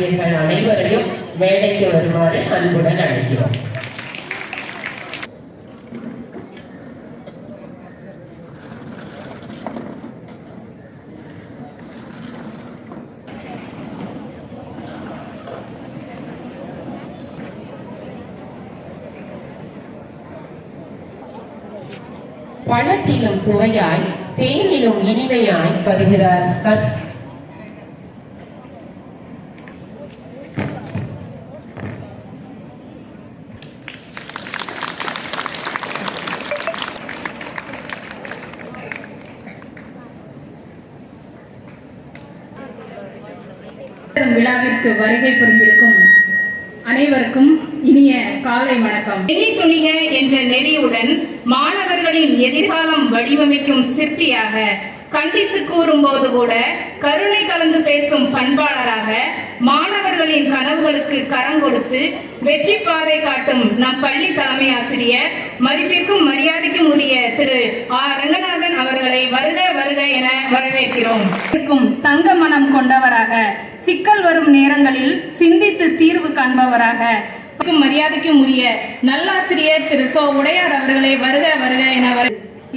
ஆசிரியர்கள் அனைவரையும் மேடைக்கு வருமாறு அன்புடன் அழைக்கிறோம். பழத்திலும் சுவையாய் தேனிலும் இனிமையாய் வருகிறார் விழாவிற்கு வருகை புரிந்திருக்கும் அனைவருக்கும் இனிய காலை வணக்கம். எண்ணி துணிக என்ற நெறியுடன் மாணவர்களின் எதிர்காலம் வடிவமைக்கும் சிற்பியாக, கண்டித்து கூறும் போது கூட கருணை கலந்து பேசும் பண்பாளராக, மாணவர்களின் கனவுகளுக்கு கரம் கொடுத்து வெற்றி பாதை காட்டும் நம் பள்ளி தலைமை ஆசிரியர், மதிப்பிற்கும் மரியாதைக்கும் உரிய திரு ரங்கநாதன் அவர்களை வருக வருக என வரவேற்கிறோம். தங்க மனம் கொண்டவராக, சிக்கல் வரும் நேரங்களில் சிந்தித்து தீர்வு காண்பவராக, மரியாதைக்கும் உரிய நல்லாசிரியர் திரு சோ உடையார் அவர்களை வருக வருக என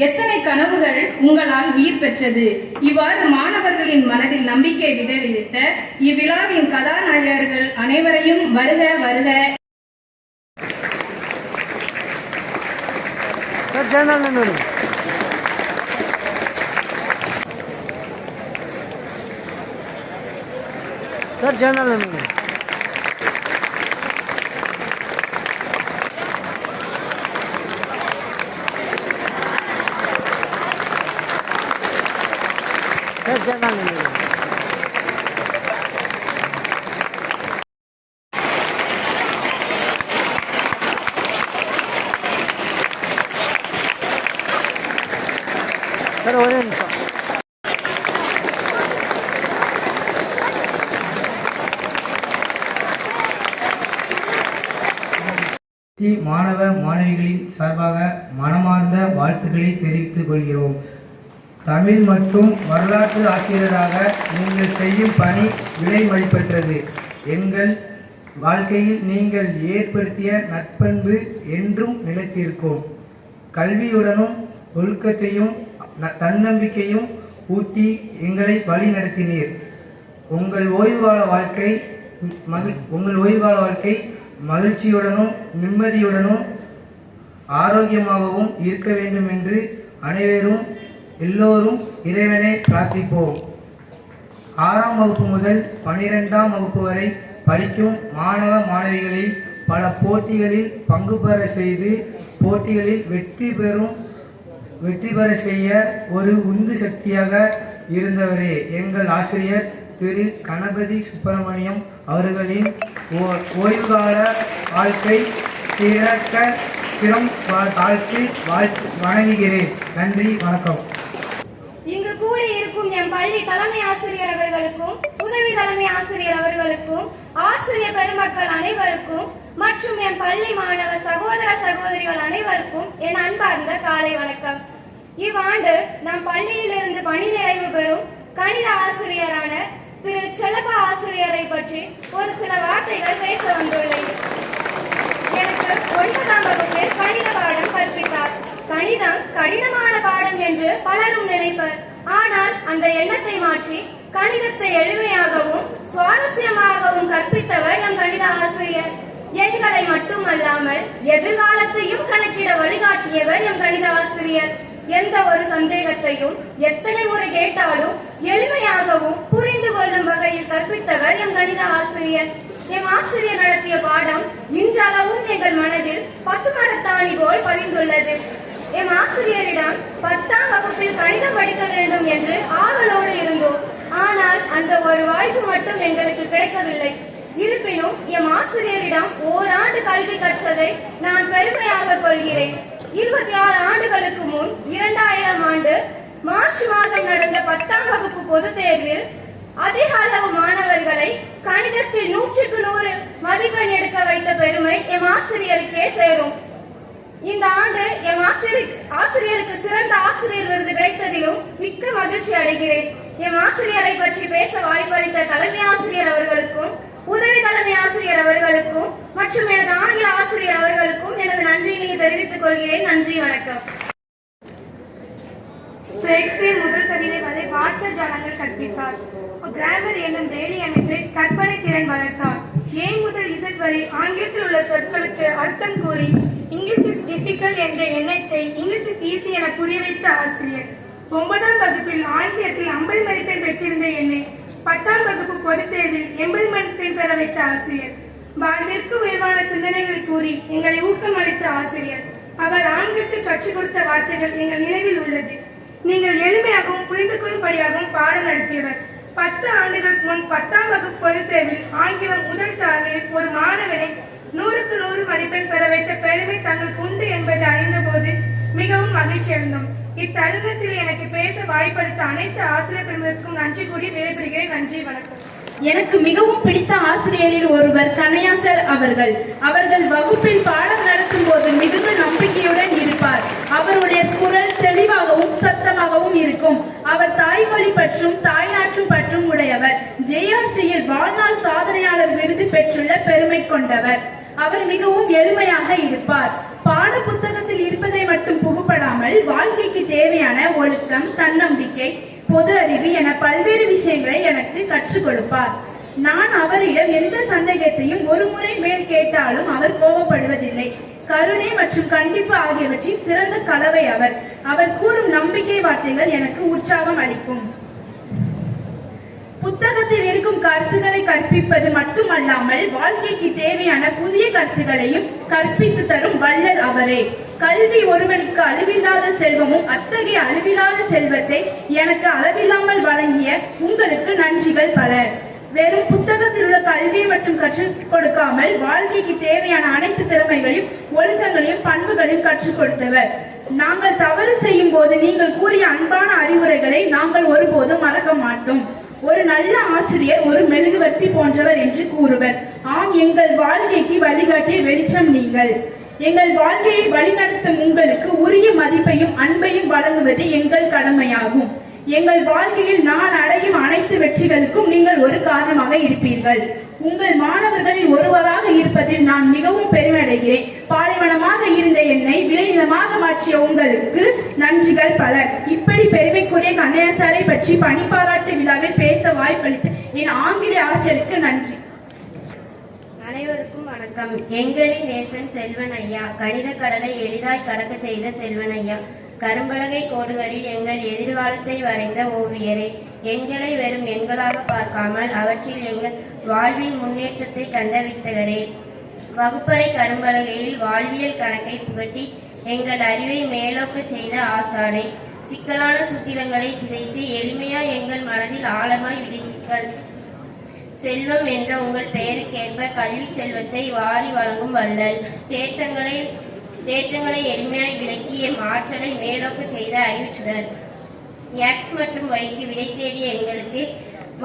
எத்தனை கனவுகள் உங்களால் உயிர் பெற்றது. இவ்வாறு மாணவர்களின் மனதில் நம்பிக்கை விதைத்த இவ்விழாவின் கதாநாயகர்கள் அனைவரையும் வருக வருக. Sir general sir general sir orange மாணவ மாணவிகளின் சார்பாக மனமார்ந்த வாழ்த்துக்களை தெரிவித்துக் கொள்கிறோம். தமிழ் மற்றும் வரலாற்று ஆசிரியராக நீங்கள் செய்யும் பணி விலை மதிப்பற்றது. எங்கள் வாழ்க்கையில் நீங்கள் ஏற்படுத்திய நற்பண்பு என்றும் நிலைத்திருக்கும். கல்வியுடனும் ஒழுக்கத்தையும் தன்னம்பிக்கையும் ஊட்டி எங்களை வழி நடத்தினீர். உங்கள் ஓய்வுகால வாழ்க்கை மகிழ்ச்சியுடனும் நிம்மதியுடனும் ஆரோக்கியமாகவும் இருக்க வேண்டும் என்று எல்லோரும் இறைவனை பிரார்த்திப்போம். 6ஆம் வகுப்பு முதல் 12ஆம் வகுப்பு வரை படிக்கும் மாணவ மாணவிகளை பல போட்டிகளில் பங்கு பெற செய்து போட்டிகளில் வெற்றி பெற செய்ய ஒரு உந்து சக்தியாக இருந்தவரே எங்கள் ஆசிரியர் திரு கணபதி சுப்பிரமணியம் அவர்களின் ஓய்வுகால வாழ்க்கை சிறக்க சிரம் தாழ்த்தி வணங்குகிறேன். நன்றி, வணக்கம். இங்கு கூடி இருக்கும் என் பள்ளி தலைமை ஆசிரியர் அவர்களுக்கும் உதவி தலைமை ஆசிரியர் அவர்களுக்கும் ஆசிரியர் பெருமக்கள் அனைவருக்கும் மற்றும் என் பள்ளி மாணவ சகோதர சகோதரிகள் அனைவருக்கும் என் அன்பார்ந்த காலை வணக்கம். இவ்வாண்டு நம் பள்ளியிலிருந்து பணி நிறைவு பெறும் கணித ஆசிரியரான திரு செல்லப்பா ஆசிரியரை பற்றி ஒரு சில வார்த்தைகள் பேச வந்துள்ளேன். எனக்கு 9ஆம் வகுப்பில் கணித பாடம் கற்பித்தார். கணிதம் கடினமான பாடம் என்று பலரும் நினைப்பர். ஆனால் அந்த எண்ணத்தை மாற்றி கணிதத்தை எளிமையாகவும் சுவாரஸ்யமாகவும் கற்பித்தவர் எம் கணித ஆசிரியர். எண்களை மட்டுமல்லாமல் எதிர்காலத்தையும் கணக்கிட வழிகாட்டியவர் எம் கணித ஆசிரியர். எந்த ஒரு சந்தேகத்தையும் எத்தனை முறை கேட்டாலும் எளிமையாகவும் புரிந்து கொள்ளும் வகையில் கற்பித்தவர் எம் கணித ஆசிரியர். எம் ஆசிரியர் நடத்திய பாடம் இன்றளவும் எங்கள் மனதில் பசுமரத்தாணி போல் பதிந்துள்ளது. எம் ஆசிரியரிடம் 10ஆம் வகுப்பில் கணிதம் படிக்க வேண்டும் என்று ஆவலோடு இருந்தோம். ஆனால் அந்த ஒரு வாய்ப்பு மட்டும் எங்களுக்கு கிடைக்கவில்லை. இருப்பினும் எம் ஆசிரியரிடம் ஓராண்டு கல்வி கற்றதை நான் பெருமையாக கொள்கிறேன். 26 ஆண்டுகளுக்கு முன் 2000ஆம் ஆண்டு மார்ச் மாதம் நடந்த 10ஆம் வகுப்பு பொதுத் தேர்வில் அதிக அளவு மாணவர்களை கணிதத்தில் 100க்கு 100 மதிப்பெண் எடுக்க வைத்த பெருமை எம் ஆசிரியருக்கே சேரும். இந்த ஆண்டு எம் ஆசிரியருக்கு சிறந்த ஆசிரியர் விருது கிடைத்ததிலும் மிக்க மகிழ்ச்சி அடைகிறேன். எம் ஆசிரியரை பற்றி பேச வாய்ப்பளித்த தலைமை ஆசிரியர் அவர்களுக்கும் தலைமை ஆசிரியர் அவர்களுக்கும் மற்றும் எனது ஆங்கில ஆசிரியர் அவர்களுக்கும் எனது நன்றியினை தெரிவித்துக் கொள்கிறேன். நன்றி, வணக்கம். ஷேக்ஸ்பியர் முதல் கவிதை வரை வார்த்தை ஜாலங்கள் கற்பித்தார். கிராமர் என்னும் வேலி அமைப்பு கற்பனை திறன் வளர்த்தார். ஏ முதல் இசட் வரை ஆங்கிலத்தில் உள்ள சொற்களுக்கு அர்த்தம் கூறி இங்கிலீஷ் இஸ் டிஃபிகல்ட் என்ற எண்ணத்தை இங்கிலீஷ் இஸ் ஈஸி என புரிய வைத்த ஆசிரியர். 9ஆம் வகுப்பில் ஆங்கிலத்தில் 50 மதிப்பெண் பெற்றிருந்த என்னை 10ஆம் வகுப்பு பொதுத் தேர்வில் 80 மதிப்பெண் பெற வைத்த ஆசிரியர். வாழ்விற்கு உயர்வான சிந்தனைகள் கூறி எங்களை ஊக்கமளித்த ஆசிரியர். அவர் ஆங்கிலத்தில் கற்றுக் கொடுத்த வார்த்தைகள் எங்கள் நினைவில் உள்ளது. நீங்கள் எளிமையாகவும் புரிந்து கொள்ளும்படியாகவும் பாடம் நடத்தியவர். 10 ஆண்டுகளுக்கு முன் 10ஆம் வகுப்பு பொதுத் தேர்வில் ஆங்கிலம் முதல் தாள்களில் ஒரு மாணவனை 100க்கு 100 மதிப்பெண் பெற வைத்த பெருமை தங்களுக்கு உண்டு என்பதை அறிந்த போது மிகவும் மகிழ்ச்சி அடைந்தோம். இத்தருணத்தில் எனக்கு பேச வாய்ப்பளித்த அனைத்து ஆசிரியர் பெருமக்களுக்கும் நன்றி கூறி விடைபெறுகிறேன். நன்றி, வணக்கம். எனக்கு மிகவும் பிடித்த ஆசிரியரில் ஒருவர் கண்ணையா சார் அவர்கள். அவர்கள் வகுப்பில் பாடம் நடத்தும் போது மிகுந்த நம்பிக்கையுடன் இருப்பார். அவருடைய குரல் தெளிவாகவும் சத்தமாகவும் இருக்கும். அவர் தாய்மொழி பற்றும் தாய்நாட்டு பற்றும் உடையவர். JRCயில் வாழ்நாள் சாதனையாளர் விருது பெற்றுள்ள பெருமை கொண்டவர். அவர் மிகவும் எளிமையாக இருப்பார். பாட புத்தகத்தில் இருப்பதை மட்டும் புகுப்படாமல் வாழ்க்கைக்கு தேவையான ஒழுக்கம், தன்னம்பிக்கை, பொது அறிவு என பல்வேறு விஷயங்களை எனக்கு கற்றுக் கொடுப்பார். நான் அவரிடம் எந்த சந்தேகத்தையும் ஒரு முறை மேல் கேட்டாலும் அவர் கோபப்படுவதில்லை. கருணை மற்றும் கண்டிப்பு ஆகியவற்றின் சிறந்த கலவை அவர். அவர் கூறும் நம்பிக்கை வார்த்தைகள் எனக்கு உற்சாகம் அளிக்கும். புத்தகத்தில் இருக்கும் கருத்துக்களை கற்பிப்பது மட்டுமல்லாமல் வாழ்க்கைக்கு தேவையான புதிய கருத்துக்களையும் கற்பித்து தரும் வள்ளல் அவரே. கல்வி ஒருவனுக்கு அழிவில்லாத செல்வமும் அத்தகைய அழிவில்லாத செல்வத்தை எனக்கு அளவில்லாமல் வழங்கிய உங்களுக்கு நன்றிகள் பல. வெறும் புத்தகத்தில் உள்ள கல்வியை மட்டும் கற்றுக் கொடுக்காமல் வாழ்க்கைக்கு தேவையான அனைத்து திறமைகளையும் ஒழுக்கங்களையும் பண்புகளையும் கற்றுக் கொடுத்தவர். நாங்கள் தவறு செய்யும் போது நீங்கள் கூறிய அன்பான அறிவுரைகளை நாங்கள் ஒருபோதும் மறக்க மாட்டோம். ஒரு நல்ல ஆசிரியர் ஒரு மெழுகுவர்த்தி போன்றவர் என்று கூறுவர். ஆம், எங்கள் வாழ்க்கைக்கு வழிகாட்டிய வெளிச்சம் நீங்கள். எங்கள் வாழ்க்கையை வழிநடத்தும் உங்களுக்கு உரிய மதிப்பையும் அன்பையும் வழங்குவது எங்கள் கடமையாகும். எங்கள் வாழ்க்கையில் நான் அடையும் அனைத்து வெற்றிகளுக்கும் நீங்கள் ஒரு காரணமாக இருப்பீர்கள். உங்கள் மாணவர்களில் ஒருவராக இருப்பதில் நான் மிகவும் பெருமையடைகிறேன். பாலைவனமாக இருந்த என்னை விளைநிலமாக மாற்றிய உங்களுக்கு நன்றிகள் பல. இப்படி பெருமைக்குரிய கண்ணையா சாரை பற்றி பணி பாராட்டு விழாவில் பேச வாய்ப்பளித்து என் ஆங்கில ஆசிரியருக்கு நன்றி. அனைவருக்கும் வணக்கம். எங்களின் நேசன் செல்வன் ஐயா, கணித கடலை எளிதாய் கடக்க செய்த செல்வன் ஐயா, கரும்பலகை கோடுகளில் எங்கள் எதிர்காலத்தை வரைந்த ஓவியரே, எண்களை வெறும் எண்களாக பார்க்காமல் அவற்றில் எங்கள் வாழ்வின் முன்னேற்றத்தை கண்ட வித்தகரே, வகுப்பறை கரும்பலகையில் வாழ்வியல் கணக்கை புகட்டி எங்கள் அறிவை மேலோக்க செய்த ஆசானே, சிக்கலான சூத்திரங்களை சிதைத்து எளிமையாய் எங்கள் மனதில் ஆழமாய் விதைத்தீர்கள். செல்வம் என்ற உங்கள் பெயருக்கேற்ப கல்வி செல்வத்தை வாரி வழங்கும் வள்ளல், தேற்றங்களை எளிமையாய் விளக்கி எம் ஆற்றலை மேலோக்க செய்த அறிவுச்சுடர், எக்ஸ் மற்றும் ஒய்க்கு விடை தேடிய எங்களுக்கு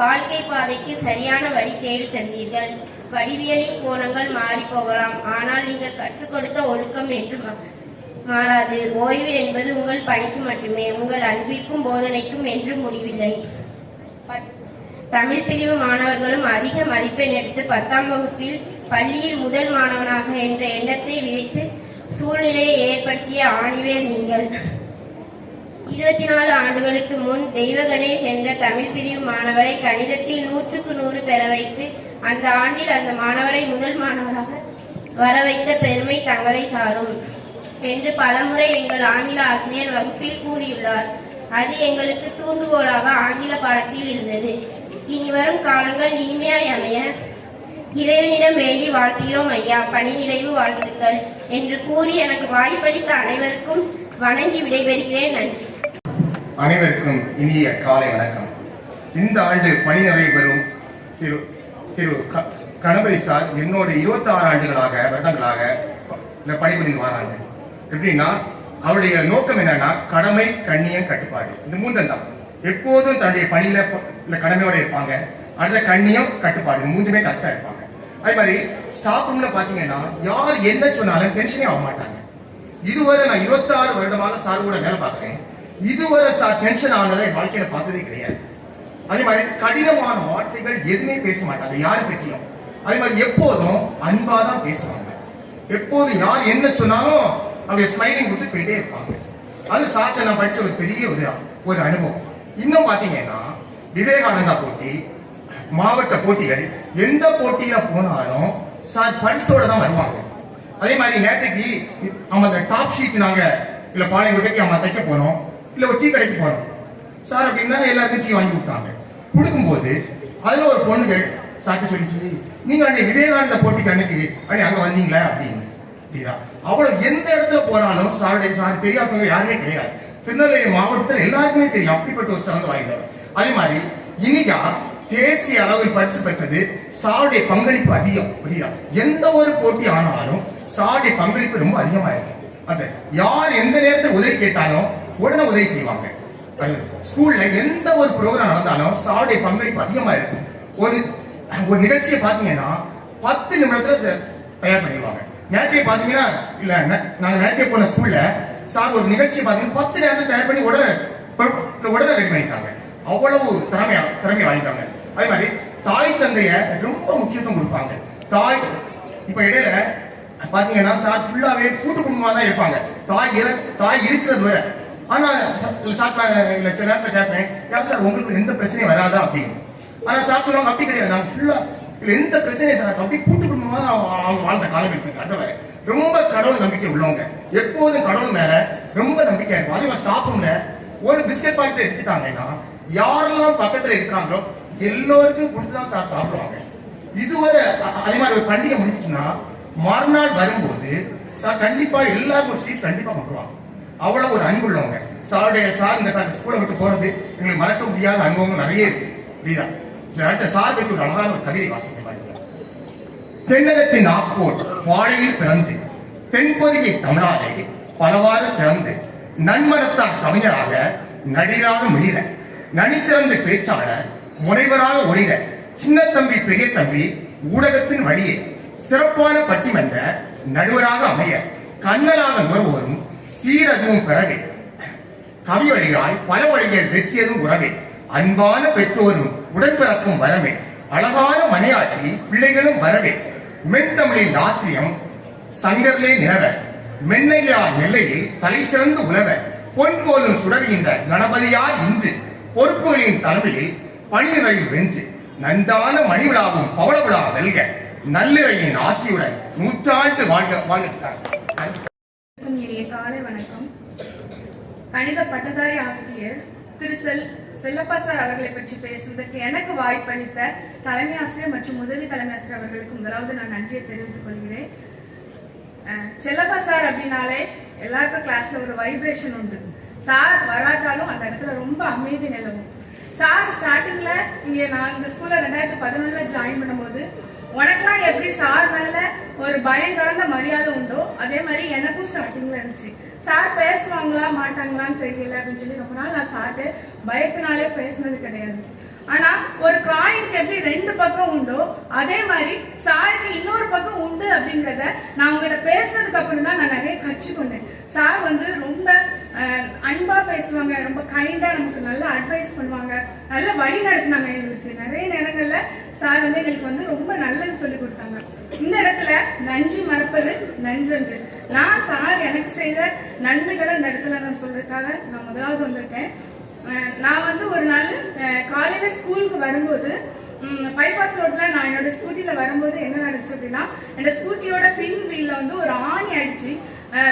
வாழ்க்கை பாதைக்கு சரியான வழி தேடி தந்தீர்கள். வடிவியலின் கோணங்கள் மாறி போகலாம், ஆனால் நீங்கள் கற்றுக் கொடுத்த ஒழுக்கம் என்று மாறாது. ஓய்வு என்பது உங்கள் பணிக்கு மட்டுமே, உங்கள் அன்பிற்கும் போதனைக்கும் என்று முடிவில்லை. தமிழ் பிரிவு மாணவர்களும் அதிக மதிப்பெண் எடுத்து 10ஆம் வகுப்பில் பள்ளியில் முதல் மாணவனாக என்ற எண்ணத்தை விதைத்து சூழ்நிலையை ஏற்படுத்திய ஆணிவேர் நீங்கள். 24 ஆண்டுகளுக்கு முன் தெய்வ கணேஷ் என்ற தமிழ் பிரிவு மாணவரை கணிதத்தில் 100க்கு 100 பெற வைத்து அந்த ஆண்டில் அந்த மாணவரை முதல் மாணவராக வர வைத்த பெருமை தங்களை சாரும் என்று பலமுறை எங்கள் ஆங்கில ஆசிரியர் வகுப்பில் கூறியுள்ளார். அது எங்களுக்கு தூண்டுகோலாக ஆங்கில பாடத்தில் இருந்தது. இனி வரும் காலங்கள் இனிமையாய் அமைய இறைவனிடம் வேண்டி வாழ்த்துகிறோம் ஐயா. பணி நிறைவு வாழ்த்துக்கள் என்று கூறி எனக்கு வாய்ப்பளித்த அனைவருக்கும் வணங்கி விடைபெறுகிறேன். நன்றி. அனைவருக்கும் இனிய காலை வணக்கம். இந்த ஆண்டு பணி நிறைவு பெறும் திரு கணபதி சார் என்னோட 26 வருடங்களாக இந்த பணிபுரிந்து வராங்க. எப்படின்னா அவருடைய நோக்கம் என்னன்னா கடமை, கண்ணியம், கட்டுப்பாடு, இந்த 3 தான். எப்போதும் தன்னுடைய பணியில கடமையோட இருப்பாங்க. அடுத்த கண்ணியம், கட்டுப்பாடு, இந்த 3மே கரெக்டா இருப்பாங்க. அதே மாதிரி ஸ்டாஃப் ரூம்ல பாத்தீங்கன்னா யார் என்ன சொன்னாலும் டென்ஷனே ஆக மாட்டாங்க. இதுவரை நான் 26 வருடமாக சார் கூட வேலை பார்க்கிறேன். இதுவரை சார் டென்ஷன் ஆனதை வாழ்க்கையில பார்த்ததே கிடையாது. அதே மாதிரி கடினமான வார்த்தைகள் எதுவுமே பேச மாட்டாங்க யாரு பற்றியும். அதே மாதிரி எப்போதும் அன்பா தான் பேசுவாங்க. எப்போதும் யார் என்ன சொன்னாலும் அப்படியே ஸ்மைலிங் கொடுத்து போயிட்டே இருப்பாங்க. அது சார்ட்ட நான் படிச்ச ஒரு பெரிய ஒரு அனுபவம். இன்னும் பாத்தீங்கன்னா விவேகானந்தா போட்டி, மாவட்ட போட்டிகள், எந்த போட்டியில போனாலும் சார் பரிசோட தான் வருவாங்க. அதே மாதிரி நேற்றுக்கு நம்ம அந்த டாப் ஷீட் நாங்க இல்ல பாளையங்கோட்டைக்கு நம்ம தைக்க போனோம், இல்ல ஒரு டீ கடைக்கு போனோம் சார் அப்படின்னா எல்லாருக்கும் டீ வாங்கி கொடுத்தாங்க. கொடுக்கும்போது அதுல ஒரு பொண்ணுகள் சார்ட்ட சொல்லிச்சு, நீங்க அன்னைக்கு விவேகானந்த போட்டிக்கு அன்னைக்கு அங்க வந்தீங்களா அப்படின்னு. அவ்வளவு எந்த இடத்துல போனாலும் சாருடைய சார் தெரியாதவங்க யாருமே கிடையாது. திருநெல்வேலி மாவட்டத்தில் எல்லாருக்குமே தெரியும், அப்படிப்பட்ட ஒரு சிறந்த வாய்ந்தவர். அதே மாதிரி இனியா தேசிய அளவில் பரிசு பெற்றது. சாருடைய பங்களிப்பு அதிகம். எந்த ஒரு போட்டி ஆனாலும் சாருடைய பங்களிப்பு ரொம்ப அதிகமா இருக்கும். அந்த யார் எந்த நேரத்தில் உதவி கேட்டாலும் உடனே உதவி செய்வாங்க. ஸ்கூல்ல எந்த ஒரு ப்ரோக்ராம் நடந்தாலும் சாருடைய பங்களிப்பு அதிகமா இருக்கும். ஒரு நிகழ்ச்சியை பாத்தீங்கன்னா 10 நிமிடத்துல தயார் பண்ணிடுவாங்க. நேற்றைய பாத்தீங்கன்னா இல்ல நாங்க நேற்றைய போன ஸ்கூல்ல சார் ஒரு நிகழ்ச்சியை பாத்தீங்கன்னா 10 நேரத்தில் தயார் பண்ணி உடனே ரெடி பண்ணிட்டாங்க. அவ்வளவு திறமை வாங்கிட்டாங்க. அதே மாதிரி தாய் தந்தைய ரொம்ப முக்கியத்துவம் கொடுப்பாங்க. தாய் இப்ப இடையில பாத்தீங்கன்னா சார் ஃபுல்லாவே கூட்டு குடும்பமா தான் இருப்பாங்க. தாய் இருக்கிறது வரை. ஆனா சார் இல்ல சில நேரத்தில் கேட்பேன், யார் சார் உங்களுக்கு எந்த பிரச்சனையும் வராதா அப்படின்னு. ஆனா சார் சொல்லுவாங்க அப்படி கிடையாது, நாங்க ஃபுல்லா இல்ல எந்த பிரச்சனையும் சார் அப்படி கூட்டு குடும்பமா அவங்க வாழ்ந்த காலம் இருக்கு. அது வரை ரொம்ப கடவுள் நம்பிக்கை உள்ளவங்க. எப்போதும் கடவுள் மேல ரொம்ப நம்பிக்கை இருக்கும். அதே மாதிரி ஸ்டாஃப்ல ஒரு பிஸ்கட் பாக்கெட் எடுத்துட்டாங்கன்னா யாரெல்லாம் பக்கத்துல இருக்கிறாங்களோ எல்லோருக்கும் கொடுத்துதான் சார் சாப்பிடுவாங்க. இதுவரை அதே மாதிரி ஒரு பண்டிகை முடிஞ்சுச்சுன்னா மறுநாள் வரும்போது சார் கண்டிப்பா எல்லாருக்கும் ஸ்வீட் கண்டிப்பா பண்ணுவாங்க. அவ்வளவு ஒரு அன்புள்ளவங்க. சார் இந்த ஸ்கூலை விட்டு போறது எங்களுக்கு மறக்க முடியாத அனுபவம் நிறைய இருக்கு. புரியுதா? சார் பற்றி ஒரு அழகான ஒரு கவிதை வாசிக்க பாருங்க. தென்னகத்தின் ஆக்ஸ்போர்ட் வாழையில் பிறந்து தென்பொதிகை தமிழாலே பலவாறு சிறந்து நன்மனத்தார் கவிஞராக நடிகராக மிளிர நனி சிறந்த பேச்சாளர் முனைவராக ஒளிர சின்ன தம்பி பெரிய தம்பி ஊடகத்தின் வழியே சிறப்பான பட்டிமன்ற நடுவராக அமைய கண்ணலாக நுகர்வோரும் சீரதுவும் பிறகு கவி வழியாய் பல வழிகள் வெற்றியதும் உறவே அன்பான பெற்றோரும் உடன்பிறக்கும் வரவே அழகான மனையாட்டி பிள்ளைகளும் வரவே மென்தமிழின் ஆசிரியம் சங்கர்லே நிலவ மென்னையார் நெல்லையில் தலை சிறந்து உலவ பொன் போலும் சுடர்கின்ற கணபதியார் இன்று பொறுப்புகளின் தலைமையில் பணிநிறையில் வென்று நன்றான மணி விழாவும் பவள விழா வெல்க நல்லிறையின் ஆசியுடன் நூற்றாண்டு வாழ்க. இனிய காலை வணக்கம். கணித பட்டதாரி ஆசிரியர் திரு செல்லப்பா சார் அவர்களை பற்றி பேசுவதற்கு எனக்கு வாய்ப்பளித்த தலைமை ஆசிரியர் மற்றும் உதவி தலைமை ஆசிரியர் அவர்களுக்கு முதலாவது நான் நன்றியை தெரிவித்துக் கொள்கிறேன். செல்லப்பா சார் அப்படின்னாலே எல்லாருக்கும் கிளாஸ்ல ஒரு வைப்ரேஷன் உண்டு. சார் வராட்டாலும் அந்த இடத்துல ரொம்ப அமைதி நிலவும். சார் ஸ்டார்டிங்ல நான் இந்த ஸ்கூல்ல 2011 ஜாயின் பண்ணும்போது உனக்கெல்லாம் எப்படி சார் மேல ஒரு பயம் கலந்த மரியாதை உண்டோ அதே மாதிரி எனக்கும் ஸ்டார்டிங்ல இருந்துச்சு. சார் பேசுவாங்களா மாட்டாங்களான்னு தெரியல அப்படின்னு சொல்லி ரொம்ப நாள் நான் சார்ட்டு பயத்தினாலே பேசினது கிடையாது. ஆனா ஒரு காயினுக்கு எப்படி 2 பக்கம் உண்டோ அதே மாதிரி சாருக்கு இன்னொரு பக்கம் உண்டு அப்படிங்கறத நான் உங்ககிட்ட பேசுனதுக்கு அப்புறம் தான் நான் நிறைய கற்றுக்கொண்டேன். சார் ரொம்ப அன்பா பேசுவாங்க, ரொம்ப கைண்டா நமக்கு நல்ல அட்வைஸ் பண்ணுவாங்க, நல்ல வழி நடத்தினாங்க. எங்களுக்கு நிறைய நேரங்கள்ல சார் எங்களுக்கு ரொம்ப நல்லது சொல்லி கொடுத்தாங்க. இந்த இடத்துல நன்றி மறப்பது நன்றன்று. நான் சார் எனக்கு செய்த நன்மைகளை இந்த இடத்துல நான் சொல்றதுக்காக நான் முதலாவது வந்திருக்கேன். நான் ஒரு நாள் காலையில ஸ்கூலுக்கு வரும்போது பைபாஸ் ரோட்ல நான் என்னோட ஸ்கூட்டில வரும்போது என்ன நடந்துச்சு அப்படின்னா, என்னோட ஸ்கூட்டியோட பின் வீல்ல ஒரு ஆணி அடிச்சு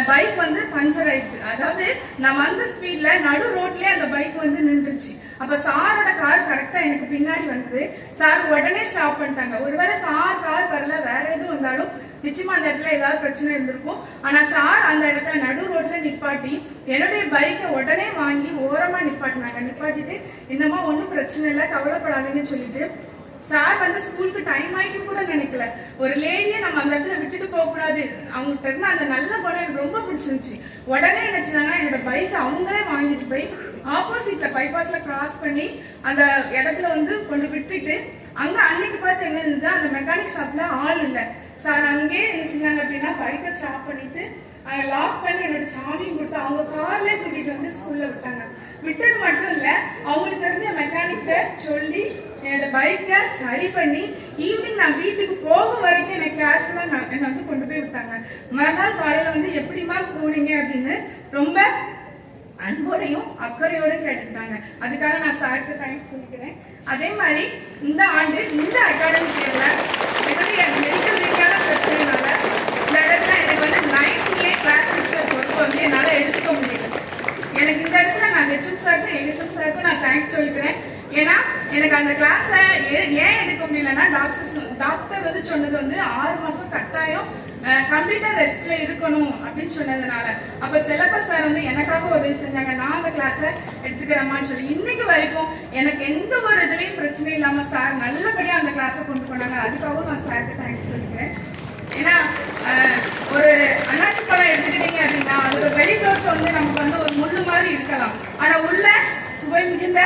பைக் பஞ்சர் ஆயிடுச்சு. அதாவது நான் வந்த ஸ்பீட்ல நடு ரோட்லயே அந்த பைக் நின்றுச்சு. அப்ப சாரோட கார் கரெக்டா எனக்கு பின்னாடி வந்தது. சார் உடனே ஸ்டாப் பண்ணிட்டாங்க. ஒருவேளை சார் கார் வரல வேற எதுவும் வந்தாலும் நிச்சயமா அந்த இடத்துல ஏதாவது பிரச்சனை இருந்திருக்கும். ஆனா சார் அந்த இடத்துல நடு ரோட்ல நிப்பாட்டி என்னுடைய பைக்கை உடனே வாங்கி ஓரமா நிப்பாட்டினாங்க. நிப்பாட்டிட்டு இன்னமா ஒன்னும் பிரச்சனை இல்லை கவலைப்படாதீங்கன்னு சொல்லிட்டு சார் ஸ்கூலுக்கு டைம் ஆயிட்டு கூட நினைக்கல. ஒரு லேடியை நம்ம அந்த இடத்துல விட்டுட்டு போக கூடாது, அவங்களுக்கு இருந்த அந்த நல்ல குணம் எனக்கு ரொம்ப பிடிச்சிருந்துச்சு. உடனே என்ன செஞ்சாங்கன்னா என்னோட பைக்கை அவங்களே வாங்கிட்டு போய் ஆப்போசிட்ல பைபாஸ்ல கிராஸ் பண்ணி அந்த இடத்துல கொண்டு விட்டுட்டு அங்க அன்னைக்கு பார்த்து என்ன இருந்தது, அந்த மெக்கானிக் ஷாப்ல ஆள் இல்லை. சார் அங்கே என்ன செஞ்சாங்க அப்படின்னா பைக்கை ஸ்டாப் பண்ணிட்டு லாக் பண்ணி என்னோட சாமியும் கொடுத்து அவங்க கார்லயே கூட்டிட்டு ஸ்கூல்ல விட்டாங்க. விட்டது மட்டும் இல்ல, அவங்களுக்கு தெரிஞ்ச மெக்கானிக்க சொல்லி என்னோட பைக்கை சரி பண்ணி ஈவினிங் நான் வீட்டுக்கு போகும் வரைக்கும் எனக்கு கிளாஸ்ல என்னை வந்து கொண்டு போய் விட்டாங்க. மறுநாள் காலையில வந்து எப்படிமா போனீங்க அப்படின்னு ரொம்ப அன்போடையும் அக்கறையோடும் கேட்டுட்டாங்க. அதுக்காக நான் சாருக்கு தேங்க்ஸ் சொல்லிக்கிறேன். அதே மாதிரி இந்த ஆண்டு இந்த அகாடமிக் இயர்ல என்னுடைய மெடிக்கல் ரீதியான பிரச்சனைனால இந்த இடத்துல எனக்கு வந்து 9A கிளாஸ் டீச்சர் பொறுப்பு வந்து என்னால் எடுத்துக்க முடியல. எனக்கு இந்த இடத்துல நான் ஹெச்எம் சாருக்கும் நான் தேங்க்ஸ் சொல்லிக்கிறேன். ஏன்னா எனக்கு அந்த கிளாஸை ஏன் எடுக்க முடியலன்னா டாக்டர் வந்து சொன்னது வந்து 6 மாசம் கட்டாயம் கம்ப்ளீட்டா ரெஸ்ட்ல இருக்கணும் அப்படின்னு சொன்னதுனால அப்ப செல்லப்பா சார் வந்து எனக்காக உதவி செஞ்சாங்க. நான் அந்த கிளாஸை எடுத்துக்கிறேமான்னு சொல்லி இன்னைக்கு வரைக்கும் எனக்கு எந்த ஒரு இதுலயும் பிரச்சனை இல்லாம சார் நல்லபடியா அந்த கிளாஸை கொண்டு போனாங்க. அதுக்காகவும் நான் சாருக்கு தேங்க்ஸ் சொல்லிக்கிறேன். ஏன்னா ஒரு அன்னாச்சி பழம் எடுத்துக்கிட்டீங்க அப்படின்னா அதோட வெளித்தோற்றம் வந்து நமக்கு வந்து ஒரு முள்ளு மாதிரி இருக்கலாம். ஆனா உள்ள சுவை மிகுந்த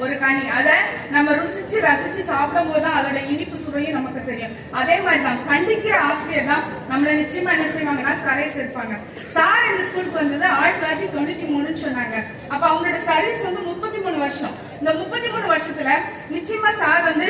ஒரு கனி. அதை நம்ம ருசிச்சு ரசிச்சு சாப்பிடும் போதுதான் அதோட இனிப்பு சுவையும் நமக்கு தெரியும். அதே மாதிரி தான் கண்டிக்கிற ஆசிரியர் தான் நம்மள நிச்சயமா என்ன செய்வாங்கன்னா கரை சேர்ப்பாங்க. சார் இந்த ஸ்கூலுக்கு வந்தது 1993 சொன்னாங்க. அப்ப அவங்களோட சர்வீஸ் வந்து 33 வருஷம். இந்த 33 வருஷத்துல நிச்சயமா சார் வந்து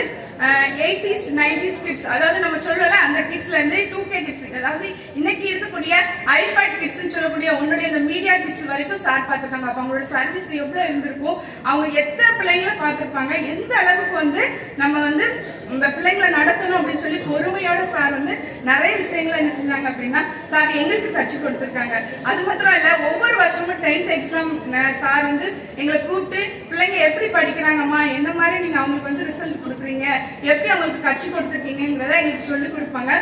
80s 90s கிட்ஸ், அதாவது நம்ம சொல்லல அந்த கிட்ஸ்ல இருந்து 2K கிட்ஸ், அதாவது இன்னைக்கு இருக்கக்கூடிய ஐபேட் கிட்ஸ் சொல்லக்கூடிய உன்னுடைய இந்த மீடியா கிட்ஸ் வரைக்கும் சார் பார்த்திருக்காங்க. அப்ப அவங்களோட சர்வீஸ் எவ்வளவு இருந்திருக்கும், அவங்க எத்தனை பிள்ளைங்களை பார்த்திருப்பாங்க, எந்த அளவுக்கு வந்து நம்ம வந்து இந்த பிள்ளைங்களை நடத்தணும் அப்படின்னு சொல்லி பொறுமையோட சார் வந்து நிறைய விஷயங்களை என்ன செஞ்சாங்க அப்படின்னா சார் எங்களுக்கு கற்றுக் கொடுத்திருக்காங்க. அது மாத்திரம் இல்ல, ஒவ்வொரு வருஷமும் 10th எக்ஸாம் சார் வந்து எங்களை கூப்பிட்டு பிள்ளைங்க எப்படி படிக்கிறாங்கம்மா, என்ன மாதிரி நீங்க அவங்களுக்கு வந்து ரிசல்ட் கொடுக்குறீங்க, எப்படி அவங்களுக்கு கற்றுக் கொடுத்துருக்கீங்கிறத எங்களுக்கு சொல்லிக் கொடுப்பாங்க.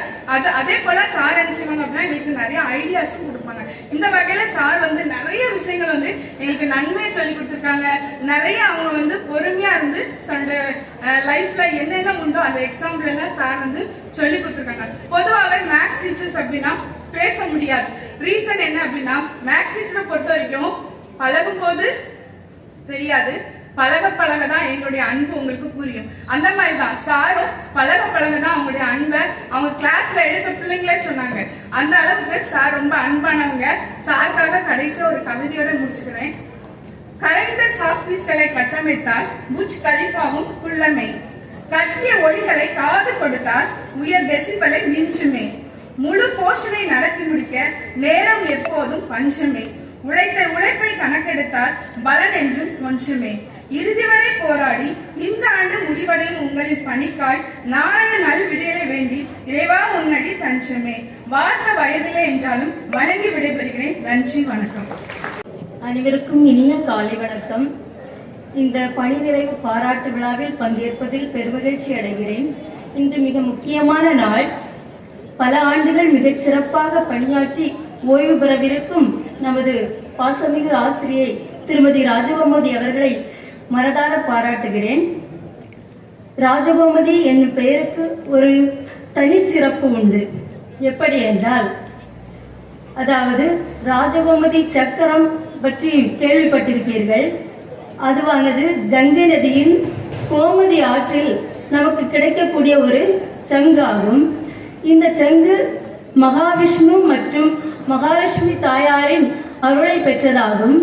அதே போல சார் என்ன செய்வாங்க அப்படின்னா எங்களுக்கு நிறைய ஐடியாஸும் கொடுப்பாங்க. இந்த வகையில சார் வந்து நிறைய விஷயங்கள் வந்து எங்களுக்கு நன்மையை சொல்லி கொடுத்துருக்காங்க. நிறைய அவங்க வந்து பொறுமையா இருந்து தன்னோட லைஃப்ல என்னென்ன உண்டோ அந்த எக்ஸாம்பிள் எல்லாம் சார் வந்து சொல்லி கொடுத்துருக்காங்க. பொதுவாகவே மேக்ஸ் டீச்சர்ஸ் அப்படின்னா பேச முடியாது. ரீசன் என்ன அப்படின்னா மேக்ஸ் டீச்சரை பொறுத்த வரைக்கும் பழகும் போது தெரியாது, பழக பழகதான் எங்களுடைய அன்பு உங்களுக்கு புரியும். அந்த மாதிரிதான் சாரும் பழக பழகதான் அவங்களுடைய அன்பை அவங்க கிளாஸ்ல எடுத்த பிள்ளைங்களே சொன்னாங்க. அந்த அளவுக்கு சார் ரொம்ப அன்பானவங்க. சாருக்காக கடைசியா ஒரு கவிதையோட முடிச்சுக்கிறேன். கரைந்த சாக்பீஸ்களை கட்டமைத்தால் புஜ் கலிஃபாவும் குள்ளமே, கட்டிய ஒளிகளை காது கொடுத்தால் உயர் டெசிபலை மிஞ்சுமே, முழு போஷனை நடத்தி முடிக்க நேரம் எப்போதும் பஞ்சமே, உழைத்த உழைப்பை கணக்கெடுத்தால் பலன் என்றும் கொஞ்சமே, இறுதி வரை போராடி இந்த ஆண்டு முடிவடையும் உங்களின் பணிக்காய் நாளைய நல் விடியலை வேண்டி இறைவா உன்னடி தஞ்சமே, வாழ்ந்த வயதிலே என்றாலும் வணங்கி விடைபெறுகிறேன். நன்றி, வணக்கம். அனைவருக்கும் இனிய காலை வணக்கம். இந்த பணி நிறைவு பாராட்டு விழாவில் பங்கேற்பதில் பெருமகிழ்ச்சி அடைகிறேன். இன்று மிக முக்கியமான நாள். பல ஆண்டுகள் மிகச் சிறப்பாக பணியாற்றி ஓய்வு பெறவிருக்கும் நமது பாசமிகு ஆசிரியை திருமதி ராஜகோமதி அவர்களை மனதார பாராட்டுகிறேன். ராஜகோமதி என்னும் பெயருக்கு ஒரு தனிச்சிறப்பு உண்டு. எப்படி என்றால், அதாவது ராஜகோமதி சக்கரம் பற்றி கேள்விப்பட்டிருப்பீர்கள். அதுவானது கங்கை நதியின் கோமதி ஆற்றில் நமக்கு கிடைக்கக்கூடிய ஒரு சங்காகும். இந்த சங்கு மகாவிஷ்ணு மற்றும் மகாலட்சுமி தாயாரின் அருளை பெற்றதாகும்.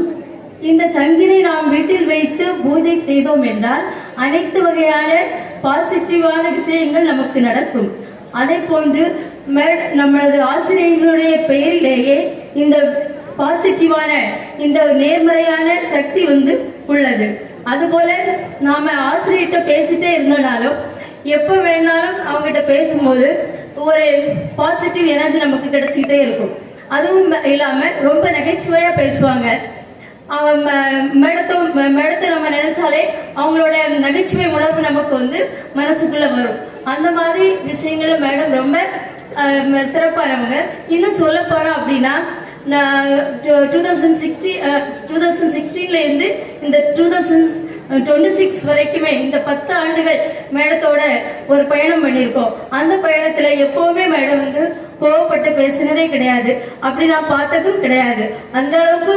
இந்த சங்கினை நாம் வீட்டில் வைத்து பூஜை செய்தோம் என்றால் அனைத்து வகையான பாசிட்டிவான விஷயங்கள் நமக்கு நடக்கும். அதே போன்று நமது ஆசிரியர்களுடைய பெயரிலேயே இந்த பாசிட்டிவான இந்த நேர்மறையான சக்தி வந்து உள்ளது. அதுபோல நாம ஆசிரியர்கிட்ட பேசிட்டே இருந்தோம்னாலும் எப்ப வேணாலும் அவங்ககிட்ட பேசும்போது ஒரு பாசிட்டிவ் எனர்ஜி நமக்கு கிடைச்சிக்கிட்டே இருக்கும். அதுவும் இல்லாம ரொம்ப நகைச்சுவையா பேசுவாங்க. மேடத்தை நம்ம நினைச்சாலே அவங்களோட நகைச்சுவை உணர்வு நமக்கு வந்து மனசுக்குள்ள வரும். அந்த மாதிரி விஷயங்களை மேடம் ரொம்ப சிறப்பானவங்க. இன்னும் சொல்ல போறோம் அப்படின்னா 2016 இருந்து இந்த 2026 வரைக்குமே இந்த 10 ஆண்டுகள் மேடத்தோட ஒரு பயணம் பண்ணியிருக்கோம். அந்த பயணத்துல எப்பவுமே மேடம் வந்து கோவப்பட்டு பேசினதே கிடையாது, அப்படி நான் பார்த்ததும் கிடையாது. அந்த அளவுக்கு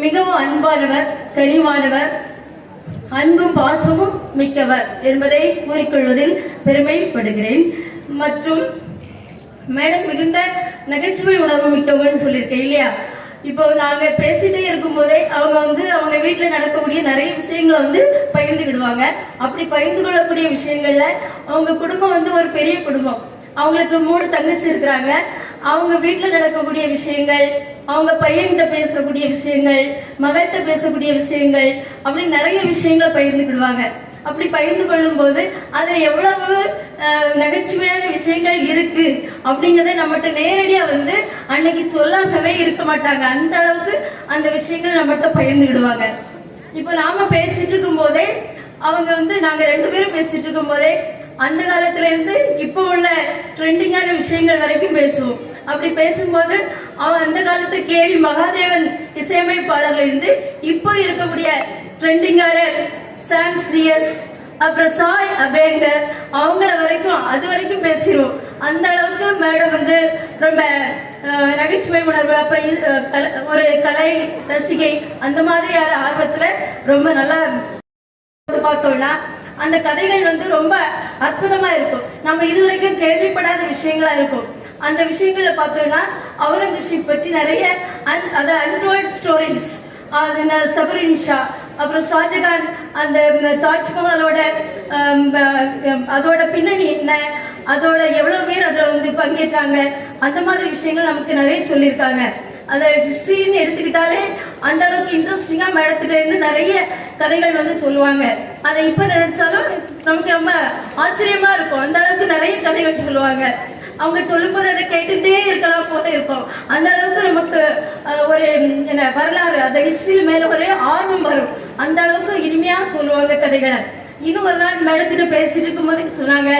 மிகவும் அன்பானவர், கனிவானவர், அன்பும் பாசமும் மிக்கவர் என்பதை கூறிக்கொள்வதில் பெருமைப்படுகிறேன். மற்றும் மேடம் மிகுந்த நகைச்சுவை உணர்வு மிக்கவங்கன்னு சொல்லியிருக்கேன் இல்லையா? இப்போ நாங்க பேசிட்டே இருக்கும் போதே அவங்க வந்து அவங்க வீட்டுல நடக்கக்கூடிய நிறைய விஷயங்களை வந்து பகிர்ந்துக்கிடுவாங்க. அப்படி பகிர்ந்து கொள்ளக்கூடிய விஷயங்கள்ல அவங்க குடும்பம் வந்து ஒரு பெரிய குடும்பம். அவங்களுக்கு 3 தங்கச்சி இருக்கிறாங்க. அவங்க வீட்டுல நடக்கக்கூடிய விஷயங்கள், அவங்க பையன்கிட்ட பேசக்கூடிய விஷயங்கள், மகள்கிட்ட பேசக்கூடிய விஷயங்கள், அப்படி நிறைய விஷயங்களை பகிர்ந்துக்கிடுவாங்க. அப்படி பகிர்ந்து கொள்ளும் போது அதுல எவ்வளவு நகைச்சுவையான விஷயங்கள் இருக்கு அப்படிங்கறத நம்மகிட்ட நேரடியா வந்து அன்னைக்கு சொல்லாமவே இருக்க மாட்டாங்க. அந்த அளவுக்கு அந்த விஷயங்கள் நம்மகிட்ட பகிர்ந்துக்கிடுவாங்க. இப்போ நாம பேசிட்டு இருக்கும் போதே அவங்க வந்து நாங்க 2 பேரும் பேசிட்டு இருக்கும் போதே அந்த காலத்துல இருந்து இப்போ உள்ள ட்ரெண்டிங்கான விஷயங்கள் வரைக்கும் பேசுவோம். அப்படி பேசும்போது அவன் அந்த காலத்து கேவி மகாதேவன் இசையமைப்பாளர்ல இருந்து இப்போ இருக்கக்கூடிய ட்ரெண்டிங்கான சாம் சிஎஸ், அப்புறம் சாய் அபேங்கர், அவங்கள வரைக்கும் அது வரைக்கும் பேசிடுவோம். அந்த அளவுக்கு மேடம் வந்து ரொம்ப நகைச்சுவை உணர்வு, அப்புறம் ஒரு கலை ரசிகை, அந்த மாதிரியான ஆர்வத்துல ரொம்ப நல்லா பார்த்தோம்னா அந்த கதைகள் வந்து ரொம்ப அற்புதமா இருக்கும். நம்ம இதுவரைக்கும் கேள்விப்படாத விஷயங்களா இருக்கும். அந்த விஷயங்களை பார்த்தோம்னா அவுரங்கசீப் பற்றி நிறைய அன்டோல்ட் ஸ்டோரிஸ், சபரின் ஷா, அப்புறம் ஷாஜகான், அந்த தாஜ்மஹாலோட அதோட பின்னணி என்ன, அதோட எவ்வளவு பேர் அதுல வந்து பங்கேற்றாங்க, அந்த மாதிரி விஷயங்கள் நமக்கு நிறைய சொல்லியிருக்காங்க. அந்த ஹிஸ்டரின்னு எடுத்துக்கிட்டாலே அந்த அளவுக்கு இன்ட்ரெஸ்டிங்கா மேடத்துல இருந்து நிறைய கதைகள் வந்து சொல்லுவாங்க. அதை இப்ப நினைச்சாலும் நமக்கு ரொம்ப ஆச்சரியமா இருக்கும். அந்த அளவுக்கு நிறைய கதைகள் சொல்லுவாங்க. அவங்க சொல்லும்போது அதை கேட்டுட்டே இருக்கலாம் போல இருக்கும். அந்த அளவுக்கு நமக்கு ஒரு வரலாறு, அந்த ஹிஸ்டரி மேல ஒரு ஆர்வம் வரும். அந்த அளவுக்கு இனிமையா சொல்லுவாங்க கதைகளை. இன்னும் ஒரு நாள் மேடத்திட்ட பேசிட்டு இருக்கும் போது சொன்னாங்க,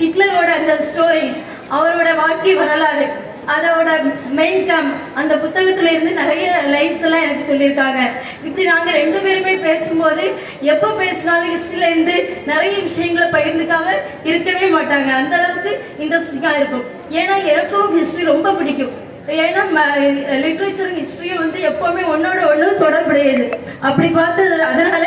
ஹிட்லரோட அந்த ஸ்டோரிஸ், அவரோட வாழ்க்கை வரலாறு, அதோட மெயின் கேம்ப், அந்த புத்தகத்துல இருந்து நிறைய லைன்ஸ் எல்லாம் எனக்கு சொல்லியிருக்காங்க. இப்படி நாங்க 2 பேருமே பேசும்போது எப்ப பேசினாலும் ஹிஸ்டரியில இருந்து நிறைய விஷயங்களை பகிர்ந்துக்காம இருக்கவே மாட்டாங்க. அந்த அளவுக்கு இன்ட்ரெஸ்டிங்கா இருக்கும். ஏன்னா எனக்கும் ஹிஸ்டரி ரொம்ப பிடிக்கும். ஏன்னா லிட்ரேச்சர் ஹிஸ்டரியும் வந்து எப்பவுமே ஒன்னோட ஒண்ணு தொடர்புடையது. அப்படி பார்த்தது, அதனால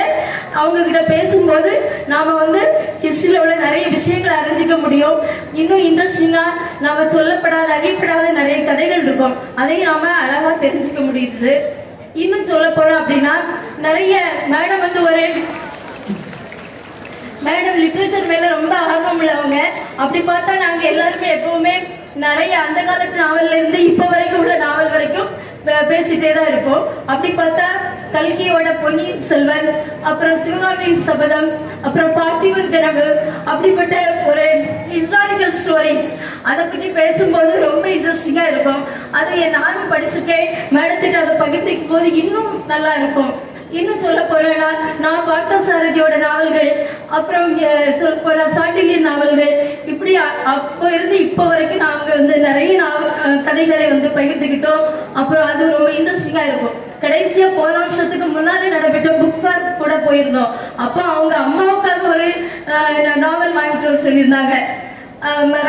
அவங்க கிட்ட பேசும்போது நாம வந்து ஹிஸ்டரியில உள்ள நிறைய விஷயங்களை அறிஞ்சிக்க முடியும். இன்னும் இன்ட்ரெஸ்டிங்கா நாம சொல்லப்படாத அறியப்படாத நிறைய கதைகள் இருக்கும். அதையும் நாம அழகா தெரிஞ்சுக்க முடியுது. இன்னும் சொல்ல போறோம் அப்படின்னா நிறைய மேடம் வந்து ஒரு மேடம் லிட்ரேச்சர் மேல ரொம்ப ஆர்வம் உள்ளவங்க. அப்படி பார்த்தா நாங்க எல்லாருமே எப்பவுமே நிறைய அந்த காலத்து நாவல்ல இருந்து இப்ப வரைக்கும் உள்ள நாவல் வரைக்கும் பேசிட்டே தான் இருப்போம். அப்படி பார்த்தா கல்கியோட பொன்னியின் செல்வன், அப்புறம் சிவகாமியின் சபதம், அப்புறம் பார்த்திபன் கனவு, அப்படிப்பட்ட ஒரு ஹிஸ்டாரிக்கல் ஸ்டோரிஸ் அதை பற்றி பேசும்போது ரொம்ப இன்ட்ரெஸ்டிங்கா இருக்கும். அதை நானும் படிச்சிருக்கேன். மேடத்துக்கு அதை பகிர்ந்துக்கும் போது இன்னும் நல்லா இருக்கும். இன்னும் சொல்ல போறேன்னா நான் பார்த்தசாரதியோட நாவல்கள், அப்புறம் சொல்ல போற சாட்டிலியன் நாவல்கள், இப்படி அப்போ இருந்து இப்போ வரைக்கும் நாங்க வந்து நிறைய கதைகளை வந்து பகிர்ந்துக்கிட்டோம். அப்புறம் அது ரொம்ப இன்ட்ரெஸ்டிங்கா இருக்கும். கடைசியா போன வருஷத்துக்கு முன்னாலே நடைபெற்ற புக் ஃபேர் கூட போயிருந்தோம். அப்போ அவங்க அம்மாவுக்காக ஒரு நாவல் வாங்கிட்டு சொல்லியிருந்தாங்க.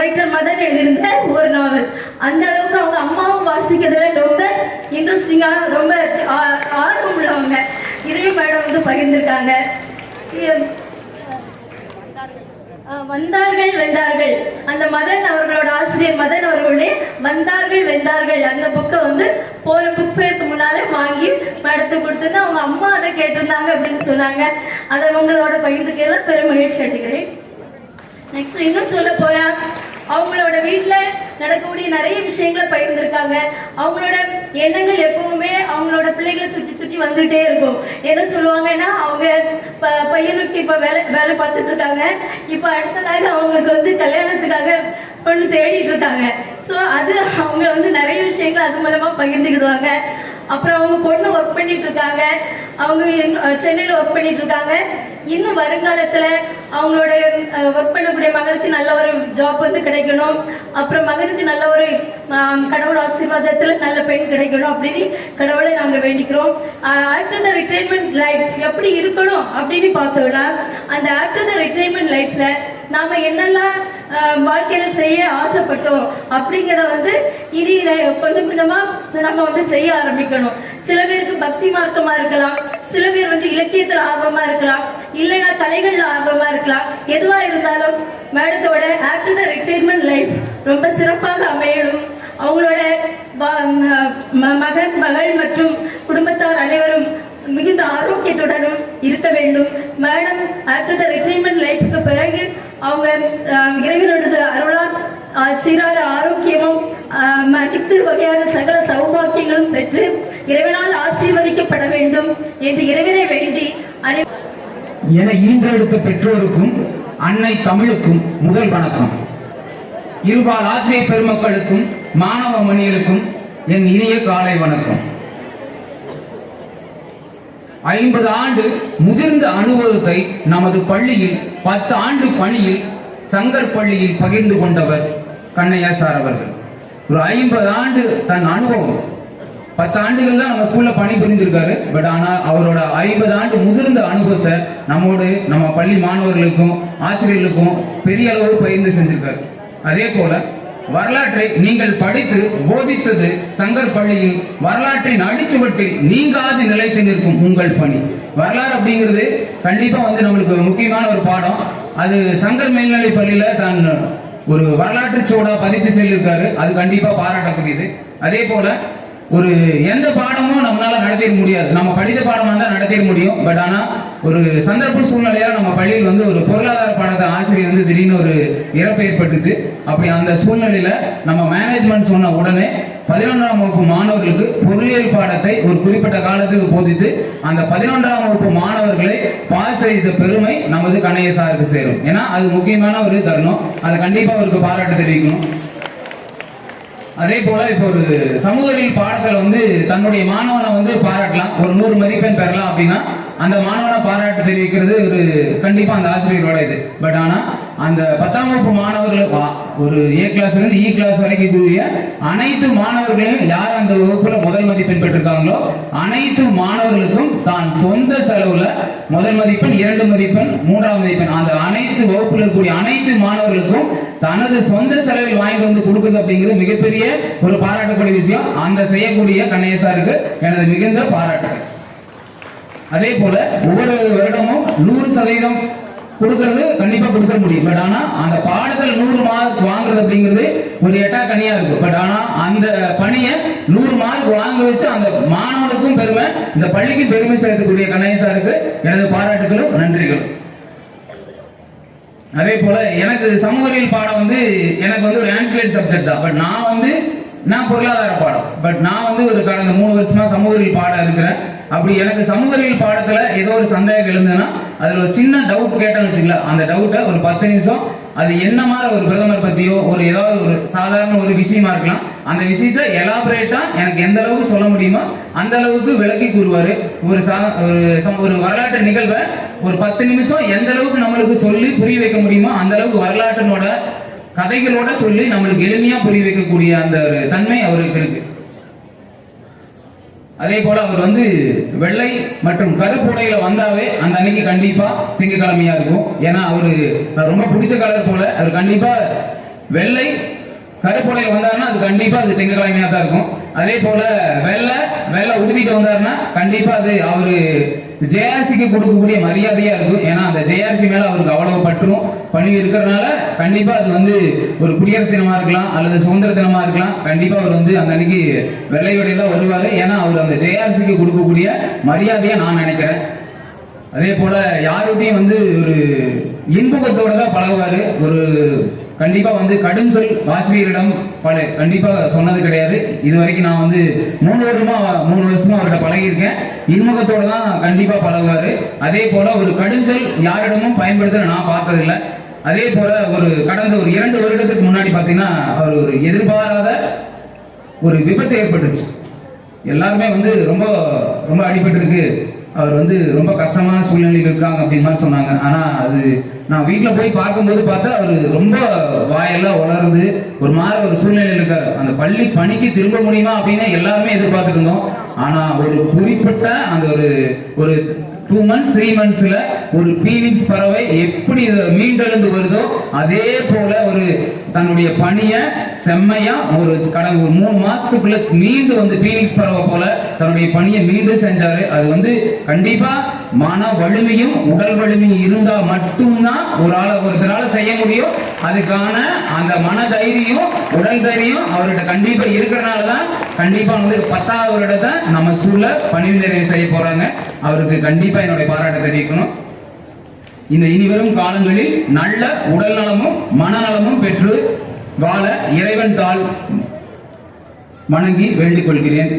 ரைட்டர் மதன் எழுதியிருந்த ஒரு நாவல். அந்த அளவுக்கு அவங்க அம்மாவும் வாசிக்கிறதுல ரொம்ப இன்ட்ரெஸ்டிங்கா ரொம்ப ஆர்வம் உள்ளவங்க. இதையும் மேடம் வந்து பகிர்ந்துருக்காங்க. வந்தார்கள் வென்றார்கள், அந்த மதன் அவர்களோட ஆசிரியர் மதன் அவர்களுடைய வந்தார்கள் வென்றார்கள் அந்த புக்கை வந்து போற புக் ஃபேருக்கு முன்னாலே வாங்கி மேடத்துக்கு கொடுத்துருந்து அவங்க அம்மா அதை கேட்டிருந்தாங்க அப்படின்னு சொன்னாங்க. அதை உங்களோட பகிர்ந்துக்கலாம் பெரும் மகிழ்ச்சி அடைகிறேன். நெக்ஸ்ட் இன்னும் சொல்ல போறா அவங்களோட வீட்டுல நடக்கக்கூடிய நிறைய விஷயங்களை பகிர்ந்திருக்காங்க. அவங்களோட எண்ணங்கள் எப்பவுமே அவங்களோட பிள்ளைகளை சுற்றி வந்துட்டே இருக்கும். என்ன சொல்லுவாங்கன்னா அவங்க பையனுக்கு இப்ப வேலை பார்த்துட்டு இருக்காங்க. இப்ப அடுத்ததாக அவங்களுக்கு வந்து கல்யாணத்துக்காக பொண்ணு தேடிட்டு இருக்காங்க. சோ அது அவங்க வந்து நிறைய விஷயங்கள் அது மூலமா பகிர்ந்துக்கிடுவாங்க. அப்புறம் அவங்க பொண்ணு ஒர்க் பண்ணிட்டு இருக்காங்க. அவங்க சென்னையில ஒர்க் பண்ணிட்டு இருக்காங்க. இன்னும் வருங்காலத்துல அவங்களோட ஒர்க் பண்ணக்கூடிய மகளுக்கு நல்ல ஒரு ஜாப் வந்து கிடைக்கணும். அப்புறம் மகனுக்கு நல்ல ஒரு கடவுள் ஆசீர்வாதத்துல நல்ல பெண் கிடைக்கணும் அப்படின்னு கடவுளை நாங்க வேண்டிக்கிறோம். ஆஃப்டர் த ரிட்டைர்மெண்ட் லைஃப் எப்படி இருக்கணும் அப்படின்னு பார்த்தோம்னா, அந்த ஆஃப்டர் த ரிட்டைர்மெண்ட் லைஃப்ல நாம என்னெல்லாம் வாழ்க்கையில செய்ய ஆசைப்பட்டோம் அப்படிங்கறத வந்து இனி கொஞ்சம் கொஞ்சமா நம்ம வந்து செய்ய ஆரம்பிக்கணும். சில பேருக்கு பக்தி மார்க்கமா இருக்கலாம், சில பேர் வந்து இலக்கியத்துல ஆர்வமா இருக்கலாம், இல்லைன்னா கலைகள்ல ஆர்வமா இருக்கலாம். எதுவா இருந்தாலும் மேடத்தோட ஆஃப்டர் த ரிட்டைர்மெண்ட் லைஃப் ரொம்ப சிறப்பாக அமையணும். அவங்களோட மகன் மகள் மற்றும் ஆரோக்கியத்துடனும் இருக்க வேண்டும். மேடம் ஆஃப்டர் த ரிட்டைர்மெண்ட் லைஃப்க்கு பிறகு அவங்க இறைவனோட அருளால் சீரான ஆரோக்கியமும் அனைத்து வகையான சகல சௌபாக்கியங்களும் பெற்று இறைவனால் ஆசீர்வதிக்கப்பட வேண்டும் என்று இறைவனை வேண்டி என ஈன்றெடுத்த பெற்றோருக்கும் அன்னை தமிழுக்கும் முதல் வணக்கம். இருபால் ஆசிரியர் பெருமக்களுக்கும் மாணவ மணிகளுக்கும் என் இனிய காலை வணக்கம். 50 ஆண்டு முதிர்ந்த அனுபவத்தை நமது பள்ளியில் 10 ஆண்டு பணியில் சங்கர் பள்ளியில் பகிர்ந்து கொண்டவர் கண்ணையா சார் அவர்கள். ஒரு 50 ஆண்டு தன் அனுபவம் 10 ஆண்டுகள் தான் நம்ம ஸ்கூல்ல பணி புரிந்திருக்காரு. பட் ஆனால் அவரோட 50 ஆண்டு முதிர்ந்த அனுபவத்தை நம்மோடு நம்ம பள்ளி மாணவர்களுக்கும் ஆசிரியர்களுக்கும் பெரிய அளவு பகிர்ந்து செஞ்சிருக்காரு. அதே போல வரலாற்றை நீங்கள் படித்து போதித்தது சங்கர் பள்ளியில் வரலாற்றின் அடிச்சுவட்டில் நீங்காது நிலைத்து நிற்கும் உங்கள் பணி. வரலாறு அப்படிங்கிறது கண்டிப்பா நம்மளுக்கு முக்கியமான ஒரு பாடம். அது சங்கர் மேல்நிலை பள்ளியில தான் ஒரு வரலாற்று சோடா பதித்து செல்லிருக்காரு. அது கண்டிப்பா பாராட்டக்கூடியது. அதே போல ஒரு எந்த பாடமும் நம்மளால நடத்திட முடியாது. நம்ம படித்த பாடமா தான் நடத்திட முடியும். பட் ஆனா ஒரு சந்தர்ப்ப சூழ்நிலையால நம்ம பள்ளியில் ஒரு பொருளாதார பாடத்தை ஆசிரியர் திடீர்னு ஒரு இறப்பு ஏற்பட்டுச்சு. அப்படி அந்த சூழ்நிலையில நம்ம மேனேஜ்மெண்ட் சொன்ன உடனே 11ஆம் வகுப்பு மாணவர்களுக்கு பொருளியல் பாடத்தை ஒரு குறிப்பிட்ட காலத்துக்கு போதித்து அந்த 11ஆம் வகுப்பு மாணவர்களை பாஸ் செய்த பெருமை நமது கண்ணையா சாருக்கு சேரும். ஏன்னா அது முக்கியமான ஒரு தருணம். அதை கண்டிப்பா அவருக்கு பாராட்டு தெரிவிக்கணும். அதே போல இப்போ ஒரு சமூகவியல் பாடத்துல தன்னுடைய மாணவனை பாராட்டலாம். ஒரு 100 மதிப்பெண் பெறலாம் அப்படின்னா அந்த மாணவனை பாராட்டு தெரிவிக்கிறது ஒரு கண்டிப்பா அந்த ஆசிரியரோட இது. பட் ஆனா அந்த 10ஆம் வகுப்பு மாணவர்களுக்கு ஒரு A கிளாஸ்ல இருந்து E கிளாஸ் வரைக்கும் கூடிய அனைத்து மாணவர்களையும் யார் அந்த வகுப்புல முதல் மதிப்பெண் பெற்றிருக்காங்களோ அனைத்து மாணவர்களுக்கும் தான் சொந்த செலவுல முதல் மதிப்பெண், 2 மதிப்பெண், 3ஆம் மதிப்பெண் அந்த அனைத்து வகுப்புல இருக்கக்கூடிய அனைத்து மாணவர்களுக்கும் தனது சொந்த செலவில் வாங்கி கொடுக்குறது அப்படிங்கிறது மிகப்பெரிய ஒரு பாராட்டக்கூடிய விஷயம். அந்த செய்யக்கூடிய கண்ணையா சாருக்கு எனது மிகுந்த பாராட்டுகள். அதே போல ஒவ்வொரு வருடமும் 100% கொடுக்கறது கண்டிப்பா கொடுக்க முடியும். பட் ஆனா அந்த பாடத்தில் 100 மார்க் வாங்குறது அப்படிங்கிறது ஒரு எட்டா கனியா இருக்கு. பட் ஆனா அந்த பணியை 100 மார்க் வாங்க வச்சு அந்த மாணவனுக்கும் பெருமை, இந்த பள்ளிக்கு பெருமை சேர்க்கக்கூடிய கண்ணையா சாருக்கு எனது பாராட்டுகளும் நன்றிகளும். அதே போல எனக்கு சமூகவியல் பாடம் எனக்கு ஒரு ஆன்சிலரி சப்ஜெக்ட் தான். பட் நான் பொருளாதார பாடம். பட் நான் ஒரு கடந்த 3 வருஷமா சமூகவியல் பாடம் இருக்கிறேன். அப்படி எனக்கு சமூகவியல் பாடத்துல ஏதோ ஒரு சந்தேகம் எழுந்ததுன்னா அதுல ஒரு சின்ன டவுட் கேட்டேன்னு வச்சுக்கலாம். அந்த டவுட்டை ஒரு 10 நிமிஷம் அது என்ன மாதிரி ஒரு பிரதமர் பத்தியோ ஒரு ஏதாவது ஒரு சாதாரண ஒரு விஷயமா இருக்கலாம், அந்த விஷயத்த எலாபரேட்டா எனக்கு எந்த அளவுக்கு சொல்ல முடியுமோ அந்த அளவுக்கு விளக்கி கூறுவாரு. ஒரு வரலாற்று நிகழ்வை ஒரு 10 நிமிஷம் எந்த அளவுக்கு நம்மளுக்கு சொல்லி புரிய வைக்க முடியுமோ அந்த அளவுக்கு வரலாற்றினோட கதைகளோட சொல்லி நம்மளுக்கு எளிமையா புரிய வைக்கக்கூடிய அந்த ஒரு தன்மை அவருக்கு இருக்கு. அதே போல அவர் வெள்ளை மற்றும் கருப்புடையில வந்தாவே அந்த அன்னைக்கு கண்டிப்பா திங்கக்கிழமையா இருக்கும். ஏன்னா அவரு ரொம்ப பிடிச்ச கலர் போல அவர் கண்டிப்பா வெள்ளை கருப்புடையில வந்தாருன்னா அது கண்டிப்பா அது திங்கக்கிழமையா தான் இருக்கும். அதே போல வெள்ளை உடுத்திட்டு வந்தாருன்னா கண்டிப்பா அது அவரு ஜேஆர்சிக்கு கொடுக்கக்கூடிய மரியாதையா இருக்கும். ஏன்னா அந்த ஜேஆர்சி மேல அவருக்கு அவ்வளவு பற்றும் பணி இருக்கிறதுனால கண்டிப்பா அது ஒரு குடியரசு தினமா இருக்கலாம் அல்லது சுதந்திர தினமா இருக்கலாம். கண்டிப்பா அவர் அந்த அன்னைக்கு வெள்ளை உடையில வருவாரு. ஏன்னா அவர் அந்த ஜேஆர்சிக்கு கொடுக்கக்கூடிய மரியாதையா நான் நினைக்கிறேன். அதே போல யாருடையும் ஒரு இன்புகத்தோட தான் பழகுவாரு. ஒரு கண்டிப்பா கடும் சொல் ஆசிரியரிடம் கண்டிப்பா சொன்னது கிடையாது. இது வரைக்கும் நான் 3 வருஷமா அவர்கிட்ட பழகியிருக்கேன். இன்முகத்தோட தான் கண்டிப்பா பழகுவாரு. அதே போல ஒரு கடுஞ்சொல் யாரிடமும் பயன்படுத்த நான் பார்த்ததில்லை. அதே போல கடந்த 2 வருடத்துக்கு முன்னாடி பாத்தீங்கன்னா அவர் ஒரு எதிர்பாராத ஒரு விபத்து ஏற்பட்டுச்சு. எல்லாருமே ரொம்ப ரொம்ப அடிபட்டு இருக்கு, அவர் ரொம்ப கஷ்டமான சூழ்நிலையில் இருக்காங்க அப்படின்னு மாதிரி சொன்னாங்க. ஆனா அது நான் வீட்டுல போய் பார்க்கும்போது பார்த்தா அவர் ரொம்ப வாயெல்லாம் உலருது, ஒரு மாதிரி ஒரு சூழ்நிலையில் இருக்காரு. அந்த பள்ளி பணிக்கு திரும்ப முடியுமா அப்படின்னு எல்லாருமே எதிர்பார்த்துட்டு இருந்தோம். ஆனா ஒரு குறிப்பிட்ட அந்த ஒரு 2 months 3 monthsல ஒரு பீனிக்ஸ் பறவை எப்படி மீண்டெழுந்து வருதோ அதே போல தன்னுடைய பணியை செம்மையா கடந்த 3 மாசத்துக்குள்ள மீண்டு பீனிக்ஸ் பறவை போல தன்னுடைய பணியை மீண்டும் செஞ்சாரு. அது கண்டிப்பா மன வலிமையும் உடல் வலிமையும் இருந்தா மட்டும்தான் ஒருத்தரால செய்ய முடியும். அதுக்கான அந்த மன தைரியம் உடல் தைரியம் அவர்கிட்ட கண்டிப்பா இருக்கிறனாலதான் கண்டிப்பா 10வது வருடத்தை நம்ம ஸ்கூல்ல பணி நிறைவு செய்ய போறாங்க. அவருக்கு கண்டிப்பா கண்டிப்பா என்னுடைய பாராட்டை தெரிவிக்கணும். இந்த இனிவரும் காலங்களில் நல்ல உடல் நலமும் மனநலமும் பெற்று வாழ இறைவன் தாள் வணங்கி வேண்டிக் கொள்கிறேன்.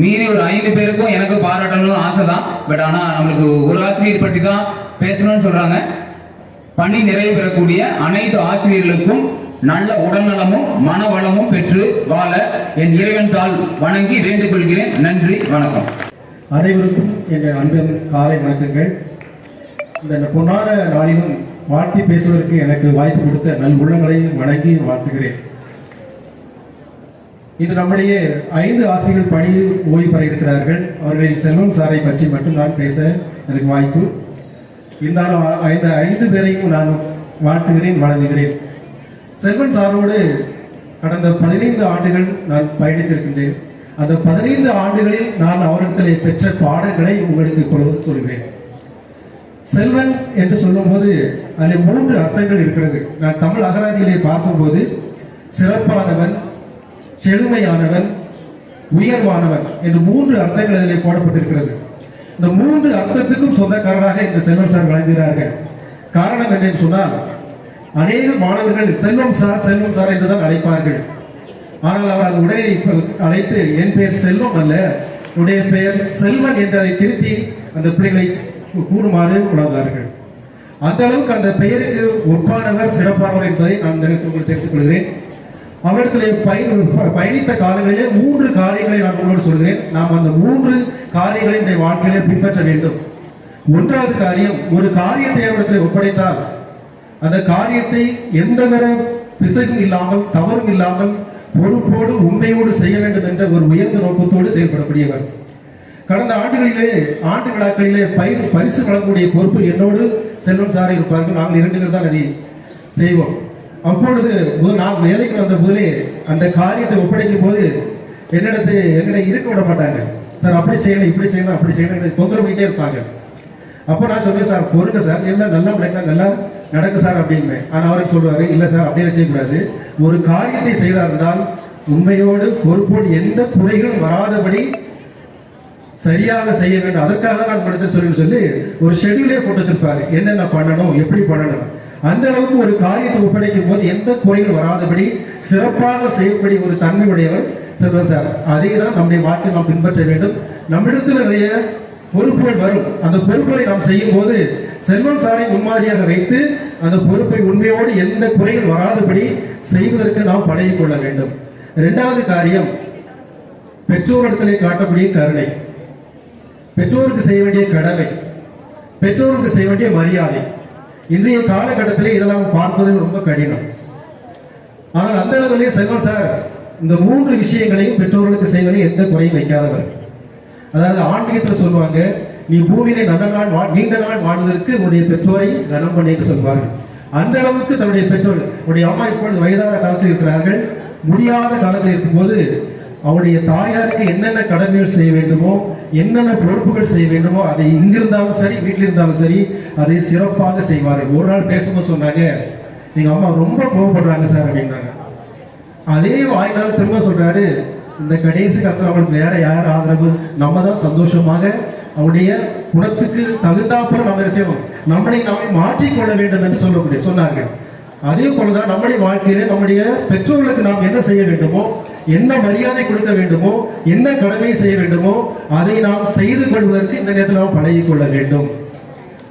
மீறி ஒரு 5 பேருக்கும் எனக்கு பாராட்டணும்னு ஆசை தான். பட் ஆனா நம்மளுக்கு ஒரு ஆசிரியர் பற்றி தான் பேசணும்னு சொல்றாங்க. பணி நிறைவு பெறக்கூடிய அனைத்து ஆசிரியர்களுக்கும் நல்ல உடல்நலமும் மனவளமும் பெற்று வாழ என் இறைவன் தாள் வணங்கி வேண்டிக் கொள்கிறேன். நன்றி, வணக்கம். அனைவருக்கும் எங்கள் அன்பின் காலை வணக்கங்கள். இந்த பொன்னான நாளிலும் வாழ்த்தி பேசுவதற்கு எனக்கு வாய்ப்பு கொடுத்த நல் உள்ளங்களையும் வணங்கி வாழ்த்துகிறேன். இது நம்முடைய 5 ஆசிரியர்கள் பணியில் ஓய்வு பெற இருக்கிறார்கள். அவர்களின் செல்வம் சாரை பற்றி மட்டும் நான் பேச எனக்கு வாய்ப்பு இருந்தாலும் 5 பேரையும் நான் வாழ்த்துகிறேன், வணங்குகிறேன். செல்வன் சாரோடு கடந்த 15 ஆண்டுகள் நான் பயணித்திருக்கின்றேன். அந்த 15 ஆண்டுகளில் நான் அவரிடத்திலே பெற்ற பாடங்களை உங்களுக்கு இப்பொழுது சொல்கிறேன். செல்வன் என்று சொல்லும்போது அதில் 3 அர்த்தங்கள் இருக்கிறது. நான் தமிழ் அகராதியிலே பார்க்கும்போது சிறப்பானவன், செழுமையானவன், உயர்வானவன் என்று 3 அர்த்தங்கள் அதில் போடப்பட்டிருக்கிறது. இந்த 3 அர்த்தத்துக்கும் சொந்தக்காரராக இந்த செல்வன் சார் வழங்குகிறார்கள். காரணம் என்னன்னு சொன்னால், அநேக மாணவர்கள் செல்வம் சார் என்றுதான் அழைப்பார்கள். ஆனால் அவர் அது உடனே அழைத்து என் பெயர் செல்வம் அல்ல, உடைய பெயர் செல்வன் என்றதை திருத்தி அந்த பிள்ளைகளை கூறுமாறு உணர்ந்தார்கள். அந்த அளவுக்கு அந்த பெயருக்கு ஒப்பானவர், சிறப்பானவர் என்பதை நான் உங்களுக்கு தெரிவித்துக் கொள்கிறேன். அவரிடத்தில் பயணித்த காலங்களிலே 3 காரியங்களை நான் உங்களோடு சொல்கிறேன். நாம் அந்த 3 காரியங்களை இந்த வாழ்க்கையிலே பின்பற்ற வேண்டும். 1வது காரியம், ஒரு காரியத்தை அவரிடத்தில் ஒப்படைத்தால் அந்த காரியத்தை எந்தவித பிசகும் இல்லாமல், தவறும் இல்லாமல், பொறுப்போடு உண்மையோடு செய்ய வேண்டும் என்ற ஒரு உயர்ந்த நோக்கத்தோடு செயல்படக்கூடியவர். கடந்த ஆண்டு விழாக்களிலே பரிசு வழங்கக்கூடிய பொறுப்பு என்னோடு செல்வன் சாரை இருப்பார்கள். நாங்கள் 2 பேர் தான் அதை செய்வோம். அப்பொழுது நான் வேலைக்கு வந்த போதே அந்த காரியத்தை ஒப்படைக்கும் போது என்னிடம் இருக்க விட மாட்டாங்க. சார் அப்படி செய்யணும், இப்படி செய்யணும், அப்படி செய்யணும், தொந்தரவு பண்ணிட்டே இருப்பாங்க. அப்போ நான் சொல்லுவேன், சார் பொறுங்க சார், எல்லாம் நல்லா நடக்கு சார் அப்படின்னு. ஆனால் அவருக்கு சொல்லுவாரு, இல்லை சார் அப்படின்னு செய்யக்கூடாது. ஒரு காரியத்தை செய்தா இருந்தால் உண்மையோடு பொறுப்போடு எந்த குறைகளும் வராதபடி சரியாக செய்ய வேண்டும். அதற்காக நான் படித்து சொல்லி ஒரு ஷெடியூலே போட்டு வச்சிருப்பாரு, என்னென்ன பண்ணணும், எப்படி பண்ணணும். அந்த அளவுக்கு ஒரு காரியத்தை ஒப்படைக்கும் போது எந்த குறைகள் வராதபடி சிறப்பாக செய்யக்கூடிய ஒரு தன்மை உடையவர் செல்வன் சார். அதை தான் நம்முடைய வாழ்க்கை நாம் பின்பற்ற வேண்டும். நம்மிடத்தில் நிறைய பொறுப்புகள் வரும். அந்த பொறுப்புகளை நாம் செய்யும் போது செல்வன் சாரை முன்மாதிரியாக வைத்து அந்த பொறுப்பை உண்மையோடு எந்த குறைகள் வராதபடி செய்வதற்கு நாம் பழகிக் கொள்ள வேண்டும். 2வது காரியம், பெற்றோரிடத்திலே காட்டக்கூடிய கருணை, பெற்றோருக்கு செய்ய வேண்டிய கடமை, பெற்றோருக்கு செய்ய வேண்டிய மரியாதை. இன்றைய காலகட்டத்திலே இதெல்லாம் பார்ப்பது ரொம்ப கடினம். ஆனால் அந்த அளவிலே செல்வன் சார் இந்த 3 விஷயங்களையும் பெற்றோர்களுக்கு செய்வதை எந்த குறையும் வைக்காதவர். அதாவது ஆன்மீகத்தில் சொல்லுவாங்க, நீ பூமியிலே நீண்ட நாள் வாழ்வதற்கு உன்னுடைய பெற்றோரை கனம் பண்ணி என்று சொல்வார்கள். அந்த அளவுக்கு தன்னுடைய பெற்றோர், உடைய அம்மா இப்பொழுது வயதான காலத்தில் இருக்கிறார்கள். முடியாத காலத்தில் இருக்கும்போது அவருடைய தாயாருக்கு என்னென்ன கடமைகள் செய்ய வேண்டுமோ, என்னென்ன பொறுப்புகள் செய்ய வேண்டுமோ அதை இங்கிருந்தாலும் சரி, வீட்டில் இருந்தாலும் சரி, அதை சிறப்பாக செய்வார்கள். ஒரு நாள் பேசும்போது சொன்னாங்க, எங்க அம்மா ரொம்ப கோவப்படுறாங்க சார் அப்படின்னாங்க. அதே வாய்நாள் திரும்ப சொல்றாரு, இந்த கடைசி காலத்தில் அவங்களுக்கு வேற யார் ஆதரவு, நம்ம தான் சந்தோஷமாக அவருடைய குணத்துக்கு தகுந்தாப்புல நம்ம செய்யணும், நம்மளை நாமே மாற்றிக்கொள்ள வேண்டும் என்று சொன்னார்கள். அதே போலதான் நம்முடைய வாழ்க்கையில நம்முடைய பெற்றோர்களுக்கு நாம் என்ன செய்ய வேண்டுமோ, என்ன மரியாதை கொடுக்க வேண்டுமோ, என்ன கடமை செய்ய வேண்டுமோ அதை நாம் செய்து கொள்வதற்கு இந்த நேரத்தில் நாம் பழகிக் கொள்ள வேண்டும்.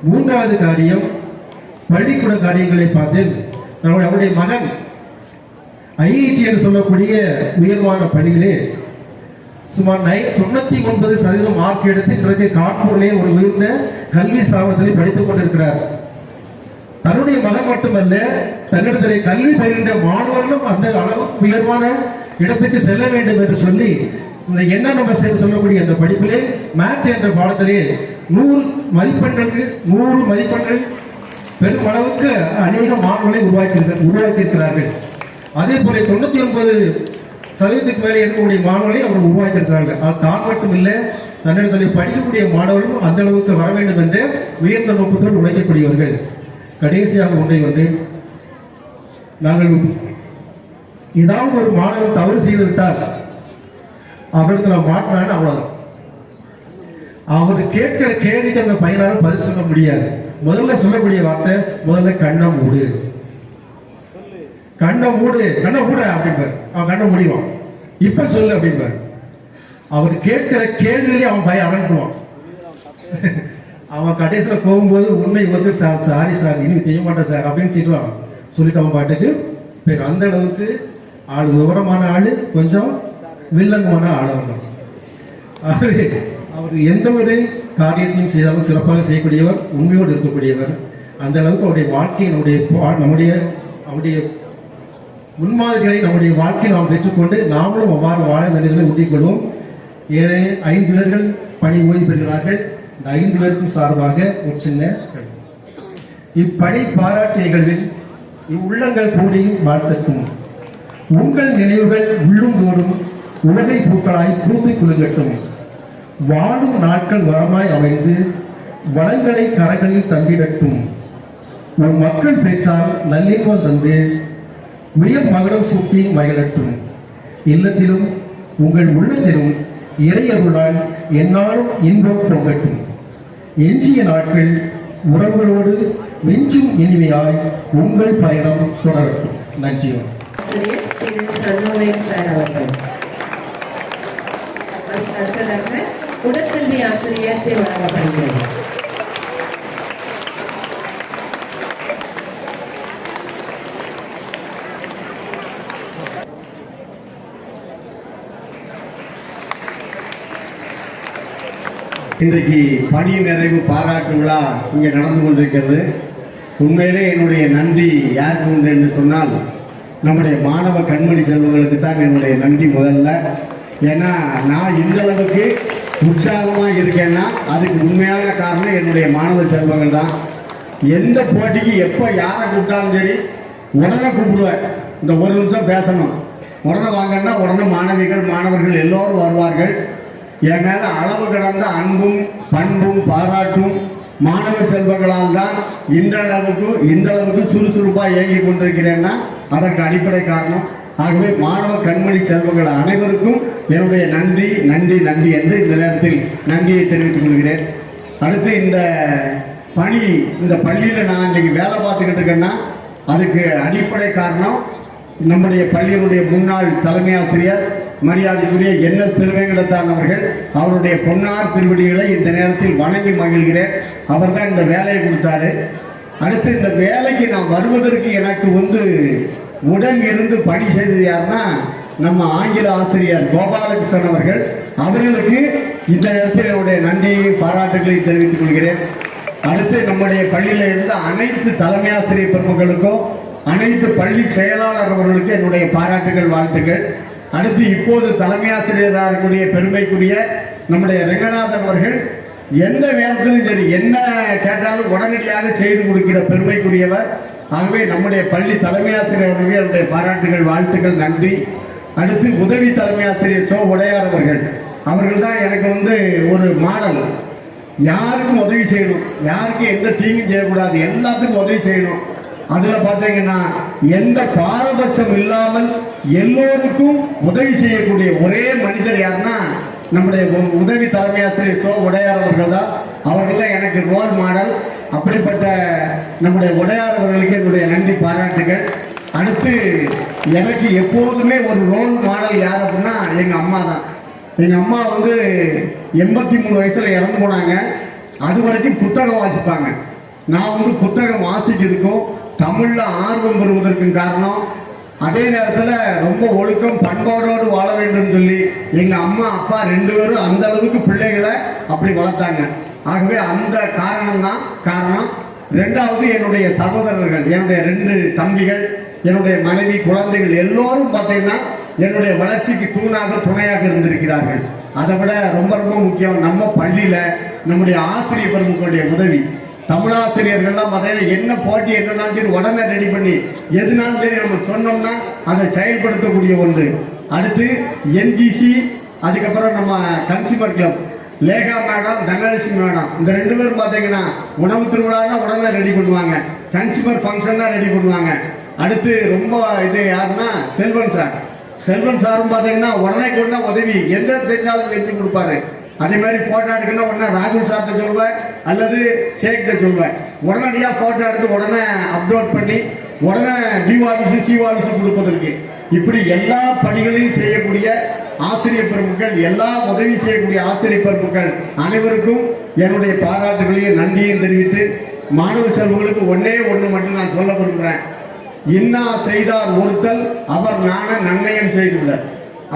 3வது காரியம், பள்ளிக்கூட காரியங்களை பார்த்து அவருடைய மகன் ஐஐடி என்று சொல்லக்கூடிய உயர்வான பள்ளியிலே சுமார் 99% மார்க் எடுத்து இன்றைக்கு கான்பூரிலே ஒரு உயர்ந்த கல்வி ஸ்தாபனத்திலே படித்துக் கொண்டிருக்கிறார். தன்னுடைய மகன் மட்டுமல்ல, தன்னிடத்திலே கல்வி பயின்ற மாணவர்களும் அந்த அளவுக்கு உயர்வான இடத்துக்கு செல்ல வேண்டும் என்று சொல்லி இந்த என்ன நம்ம சொல்லக்கூடிய அந்த படிப்பிலே மேத்ஸ் என்ற பாடத்திலே 100 மதிப்பெண்களுக்கு 100 மதிப்பெண்கள் பெரும் அளவுக்கு அநேக மாணவர்களை உருவாக்கி இருக்கிறார்கள். அதே போல 99% மேலே இருக்கக்கூடிய மாணவர்களை அவர் உருவாக்கியிருக்கிறார்கள். அது தான் மட்டும் இல்லை, தன்னிடத்தில் படிக்கக்கூடிய மாணவர்களும் அந்த அளவுக்கு வர வேண்டும் என்று உயர்ந்த நோக்கத்தோடு உழைக்கக்கூடியவர்கள். கடைசியாக ஒன்றை நாங்கள் ஏதாவது ஒரு மாணவன் தவறு செய்து விட்டால் அவரிடத்தில் மாற்றினான்னு அவ்வளவுதான். அவர் கேட்கிற கேள்விக்கு அந்த பையனால பதில் சொல்ல முடியாது. முதல்ல சொல்லக்கூடிய வார்த்தை, முதல்ல கண்ணை மூடு, கண்ணை மூடு, கண்ணை மூட அப்படின்பார். அவன் கண்ணை முடிவான். இப்ப சொல்லு அப்படின்பார். அவர் கேட்கிற கேள்வியிலே அவன் பையன் அடங்குவான். அவன் கடைசியில் போகும்போது உண்மை வந்து சார் சாரி சார் இன்னும் செய்ய மாட்டேன் சார் அப்படின்னு சொல்லுவான். சொல்லிட்டு அவன் பாட்டுக்கு பேர். அந்த அளவுக்கு ஆள் விவரமான ஆளு, கொஞ்சம் வில்லங்கமான ஆள். அவர் எந்த ஒரு காரியத்தையும் செய்தாலும் சிறப்பாக செய்யக்கூடியவர், உண்மையோடு இருக்கக்கூடியவர். அந்த அளவுக்கு அவருடைய வாழ்க்கையை நம்முடைய முன்மாதிரிகளை நம்முடைய வாழ்க்கையை நாம் பெற்றுக்கொண்டு நாமளும் அவ்வாறு வாழ வேண்டியதை ஊட்டிக்கொள்வோம். ஏழை 5 பேர்கள் பணி ஓய்வு பெறுகிறார்கள். இந்த 5 பேருக்கும் சார்பாக ஒரு சின்ன இப்பணி பாராட்டு நிகழ்வில் இவ்வுள்ளங்கள் கூடி வாழ்த்துக்கும். உங்கள் நினைவுகள் உள்ளும் தோறும் உலகை பூக்களாய் பூத்து குலுங்கட்டும். வாழும் நாட்கள் வரமாய் அமைந்து வளங்களை கரங்களில் தந்திடட்டும். நம் மக்கள் பெற்றால் நல்லின்பம் தந்து உயர் மகளம் சூட்டி மகிழட்டும். இல்லத்திலும் உங்கள் உள்ளத்திலும் இறையருளால் என்னாலும் இன்பம் பொங்கட்டும். எஞ்சிய நாட்கள் உறவுகளோடு மிஞ்சும் இனிமையாய் உங்கள் பயணம் தொடரட்டும். நன்றி. அடுத்ததாக உடற்கல்வி ஆசிரியர் வழங்கப்படுகிறது. இன்றைக்கு பணி நிறைவு பாராட்டு விழா இங்கே நடந்து கொண்டிருக்கிறது. உண்மையிலே என்னுடைய நன்றி யாருக்கு உண்டு என்று சொன்னால், நம்முடைய மாணவ கண்மணி செல்வங்களுக்கு தான் என்னுடைய நன்றி முதல்ல. ஏன்னா நான் இந்த அளவுக்கு உற்சாகமாக இருக்கேன்னா அதுக்கு உண்மையான காரணம் என்னுடைய மாணவ செல்வங்கள் தான். எந்த போட்டிக்கு எப்போ யாரை கூப்பிட்டாலும் சரி உடனே கூப்பிடுவேன். இந்த ஒரு நிமிஷம் பேசணும், உடனே வாங்கன்னா உடனே மாணவர்கள் எல்லோரும் வருவார்கள். என் மேல அளவு கடந்த அன்பும் பண்பும் பாராட்டும் மாணவ செல்வங்களால் தான் இந்த அளவுக்கு சுறுசுறுப்பாக இயங்கி கொண்டிருக்கிறேன்னா அதற்கு அடிப்படை காரணம். ஆகவே மாணவ கண்மணி செல்வங்கள் அனைவருக்கும் என்னுடைய நன்றி நன்றி நன்றி என்று இந்த நேரத்தில் நன்றியை தெரிவித்துக் கொள்கிறேன். அடுத்து இந்த பள்ளியில் நான் இன்னைக்கு வேலை பார்த்துக்கிட்டு இருக்கேன்னா அதுக்கு அடிப்படை காரணம் நம்முடைய பள்ளியினுடைய முன்னாள் தலைமை ஆசிரியர் மரியாதைக்குரிய NS திருவேங்கடத்தான் அவர்கள். அவருடைய பொன்னார் திருவடிகளை இந்த நேரத்தில் வணங்கி மகிழ்கிறேன். அவர் தான் இந்த வேலையை கொடுத்தாரு. அடுத்து இந்த வேலைக்கு நான் வருவதற்கு எனக்கு உடன் இருந்து பணி செய்தது யாருன்னா நம்ம ஆங்கில ஆசிரியர் கோபாலகிருஷ்ணன் அவர்கள். அவர்களுக்கு இந்த நேரத்தில் என்னுடைய நன்றியை பாராட்டுகளை தெரிவித்துக் கொள்கிறேன். அடுத்து நம்முடைய பள்ளியில் இருந்த அனைத்து தலைமை ஆசிரியர் பெருமக்களுக்கும் அனைத்து பள்ளி செயலாளர் அவர்களுக்கு என்னுடைய பாராட்டுகள் வாழ்த்துக்கள். அடுத்து இப்போது தலைமை ஆசிரியராக இருக்கக்கூடிய பெருமைக்குரிய நம்முடைய ரெங்கநாதன் அவர்கள் எந்த நேரத்திலும் சரி என்ன கேட்டாலும் உடனடியாக செய்து கொடுக்கிற பெருமைக்குரியவர். ஆகவே நம்முடைய பள்ளி தலைமை ஆசிரியர் அவர்களுக்கு என்னுடைய பாராட்டுகள் வாழ்த்துக்கள் நன்றி. அடுத்து உதவி தலைமை ஆசிரியர் சோ உடையார் அவர்கள் தான் எனக்கு ஒரு மாடல். யாருக்கும் உதவி செய்யணும், யாருக்கும் எந்த தீங்கும் செய்யக்கூடாது, எல்லாத்துக்கும் உதவி செய்யணும். அதுல பாத்தீங்கன்னா எந்த பாரபட்சம் இல்லாமல் எல்லோருக்கும் உதவி செய்யக்கூடிய ஒரே மனிதர் யாருன்னா நம்முடைய உதவி தலைமை ஆசிரியர் சோ உடையார் அவர்கள் தான். அவர்கள் எனக்கு ரோல் மாடல். அப்படிப்பட்ட நம்முடைய உடையார் அவர்களுக்கு என்னுடைய நன்றி பாராட்டுகள். அடுத்து எனக்கு எப்போதுமே ஒரு ரோல் மாடல் யார் அப்படின்னா எங்க அம்மா தான். எங்க அம்மா 83 வயசுல இறந்து போனாங்க. அது வரைக்கும் புத்தகம் வாசிப்பாங்க. நான் புத்தகம் வாசிக்கிறதுக்கும் தமிழ்ல ஆர்வம் பெறுவதற்கும் காரணம் அதே நேரத்தில் ரொம்ப ஒழுக்கம் பண்பாடோடு வாழ வேண்டும் சொல்லி எங்க அம்மா அப்பா 2 பேரும் அந்த அளவுக்கு பிள்ளைகளை அப்படி வளர்த்தாங்க. ஆகவே அந்த காரணம் தான் காரணம். 2வது என்னுடைய சகோதரர்கள், என்னுடைய 2 தம்பிகள், என்னுடைய மனைவி, குழந்தைகள் எல்லோரும் பார்த்தீங்கன்னா என்னுடைய வளர்ச்சிக்கு துணையாக இருந்திருக்கிறார்கள். அதை விட ரொம்ப ரொம்ப முக்கியம் நம்ம பள்ளியில நம்முடைய ஆசிரியர் பெருமக்களுடைய உதவி. தமிழாசிரியர்கள்லாம் பார்த்தீங்கன்னா என்ன போட்டி என்னன்னாலும் சரி உடனே ரெடி பண்ணி எதுனாலும் சரி நம்ம சொன்னோம்னா அதை செயல்படுத்தக்கூடிய ஒன்று. அடுத்து NGC, அதுக்கப்புறம் நம்ம consumer club, Lekha madam, Dhanalakshmi madam, இந்த 2 பேரும் பார்த்தீங்கன்னா உணவு திருவிழா உடனே ரெடி பண்ணுவாங்க, கன்சியூமர் ஃபங்க்ஷன் தான் ரெடி பண்ணுவாங்க. அடுத்து ரொம்ப யாருன்னா செல்வன் சாரும் பார்த்தீங்கன்னா உடனே கொண்டா உதவி எந்த செஞ்சாலும் செஞ்சு கொடுப்பாரு. அதே மாதிரி போட்டோ எடுக்கணும் உடனே ராகுல் சார்ட்ட சொல்வேன் அல்லது சேக்கிட்ட சொல்வேன். உடனடியாக போட்டோ எடுத்து உடனே அப்லோட் பண்ணி உடனே டிவாலிசி சிவாலிசி கொடுப்பதற்கு இப்படி எல்லா பணிகளையும் செய்யக்கூடிய ஆசிரியர் பெருமக்கள், எல்லா உதவி செய்யக்கூடிய ஆசிரியர் பெருமக்கள் அனைவருக்கும் என்னுடைய பாராட்டுகளையும் நன்றியும் தெரிவித்து மாணவ செல்வங்களுக்கு ஒன்னே ஒன்று மட்டும் நான் சொல்ல விரும்புகிறேன். இன்னா செய்தார் ஒருத்தல் அவர் நான நன்மையம் செய்துள்ளார்.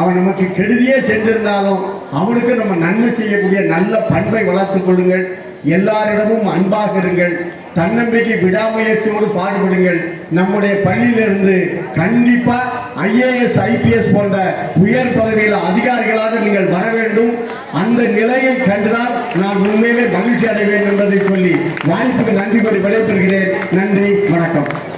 அவன் நமக்கு கெடுதியே செஞ்சிருந்தாலும் அவனுக்கு நம்ம நன்மை செய்யக்கூடிய நல்ல பண்பை வளர்த்துக் கொள்ளுங்கள். எல்லாரிடமும் அன்பாக இருங்கள். தன்னம்பிக்கை விடாமுயற்சியோடு பாடுபடுங்கள். நம்முடைய பள்ளியிலிருந்து கண்டிப்பா IAS IPS போன்ற உயர் பதவியில் அதிகாரிகளாக நீங்கள் வர வேண்டும். அந்த நிலையை கண்டுதான் நான் உண்மையிலே மகிழ்ச்சி அடைவேன் என்பதை சொல்லி வாய்ப்புக்கு நன்றி கூறி விடைபெறுகிறேன். நன்றி, வணக்கம்.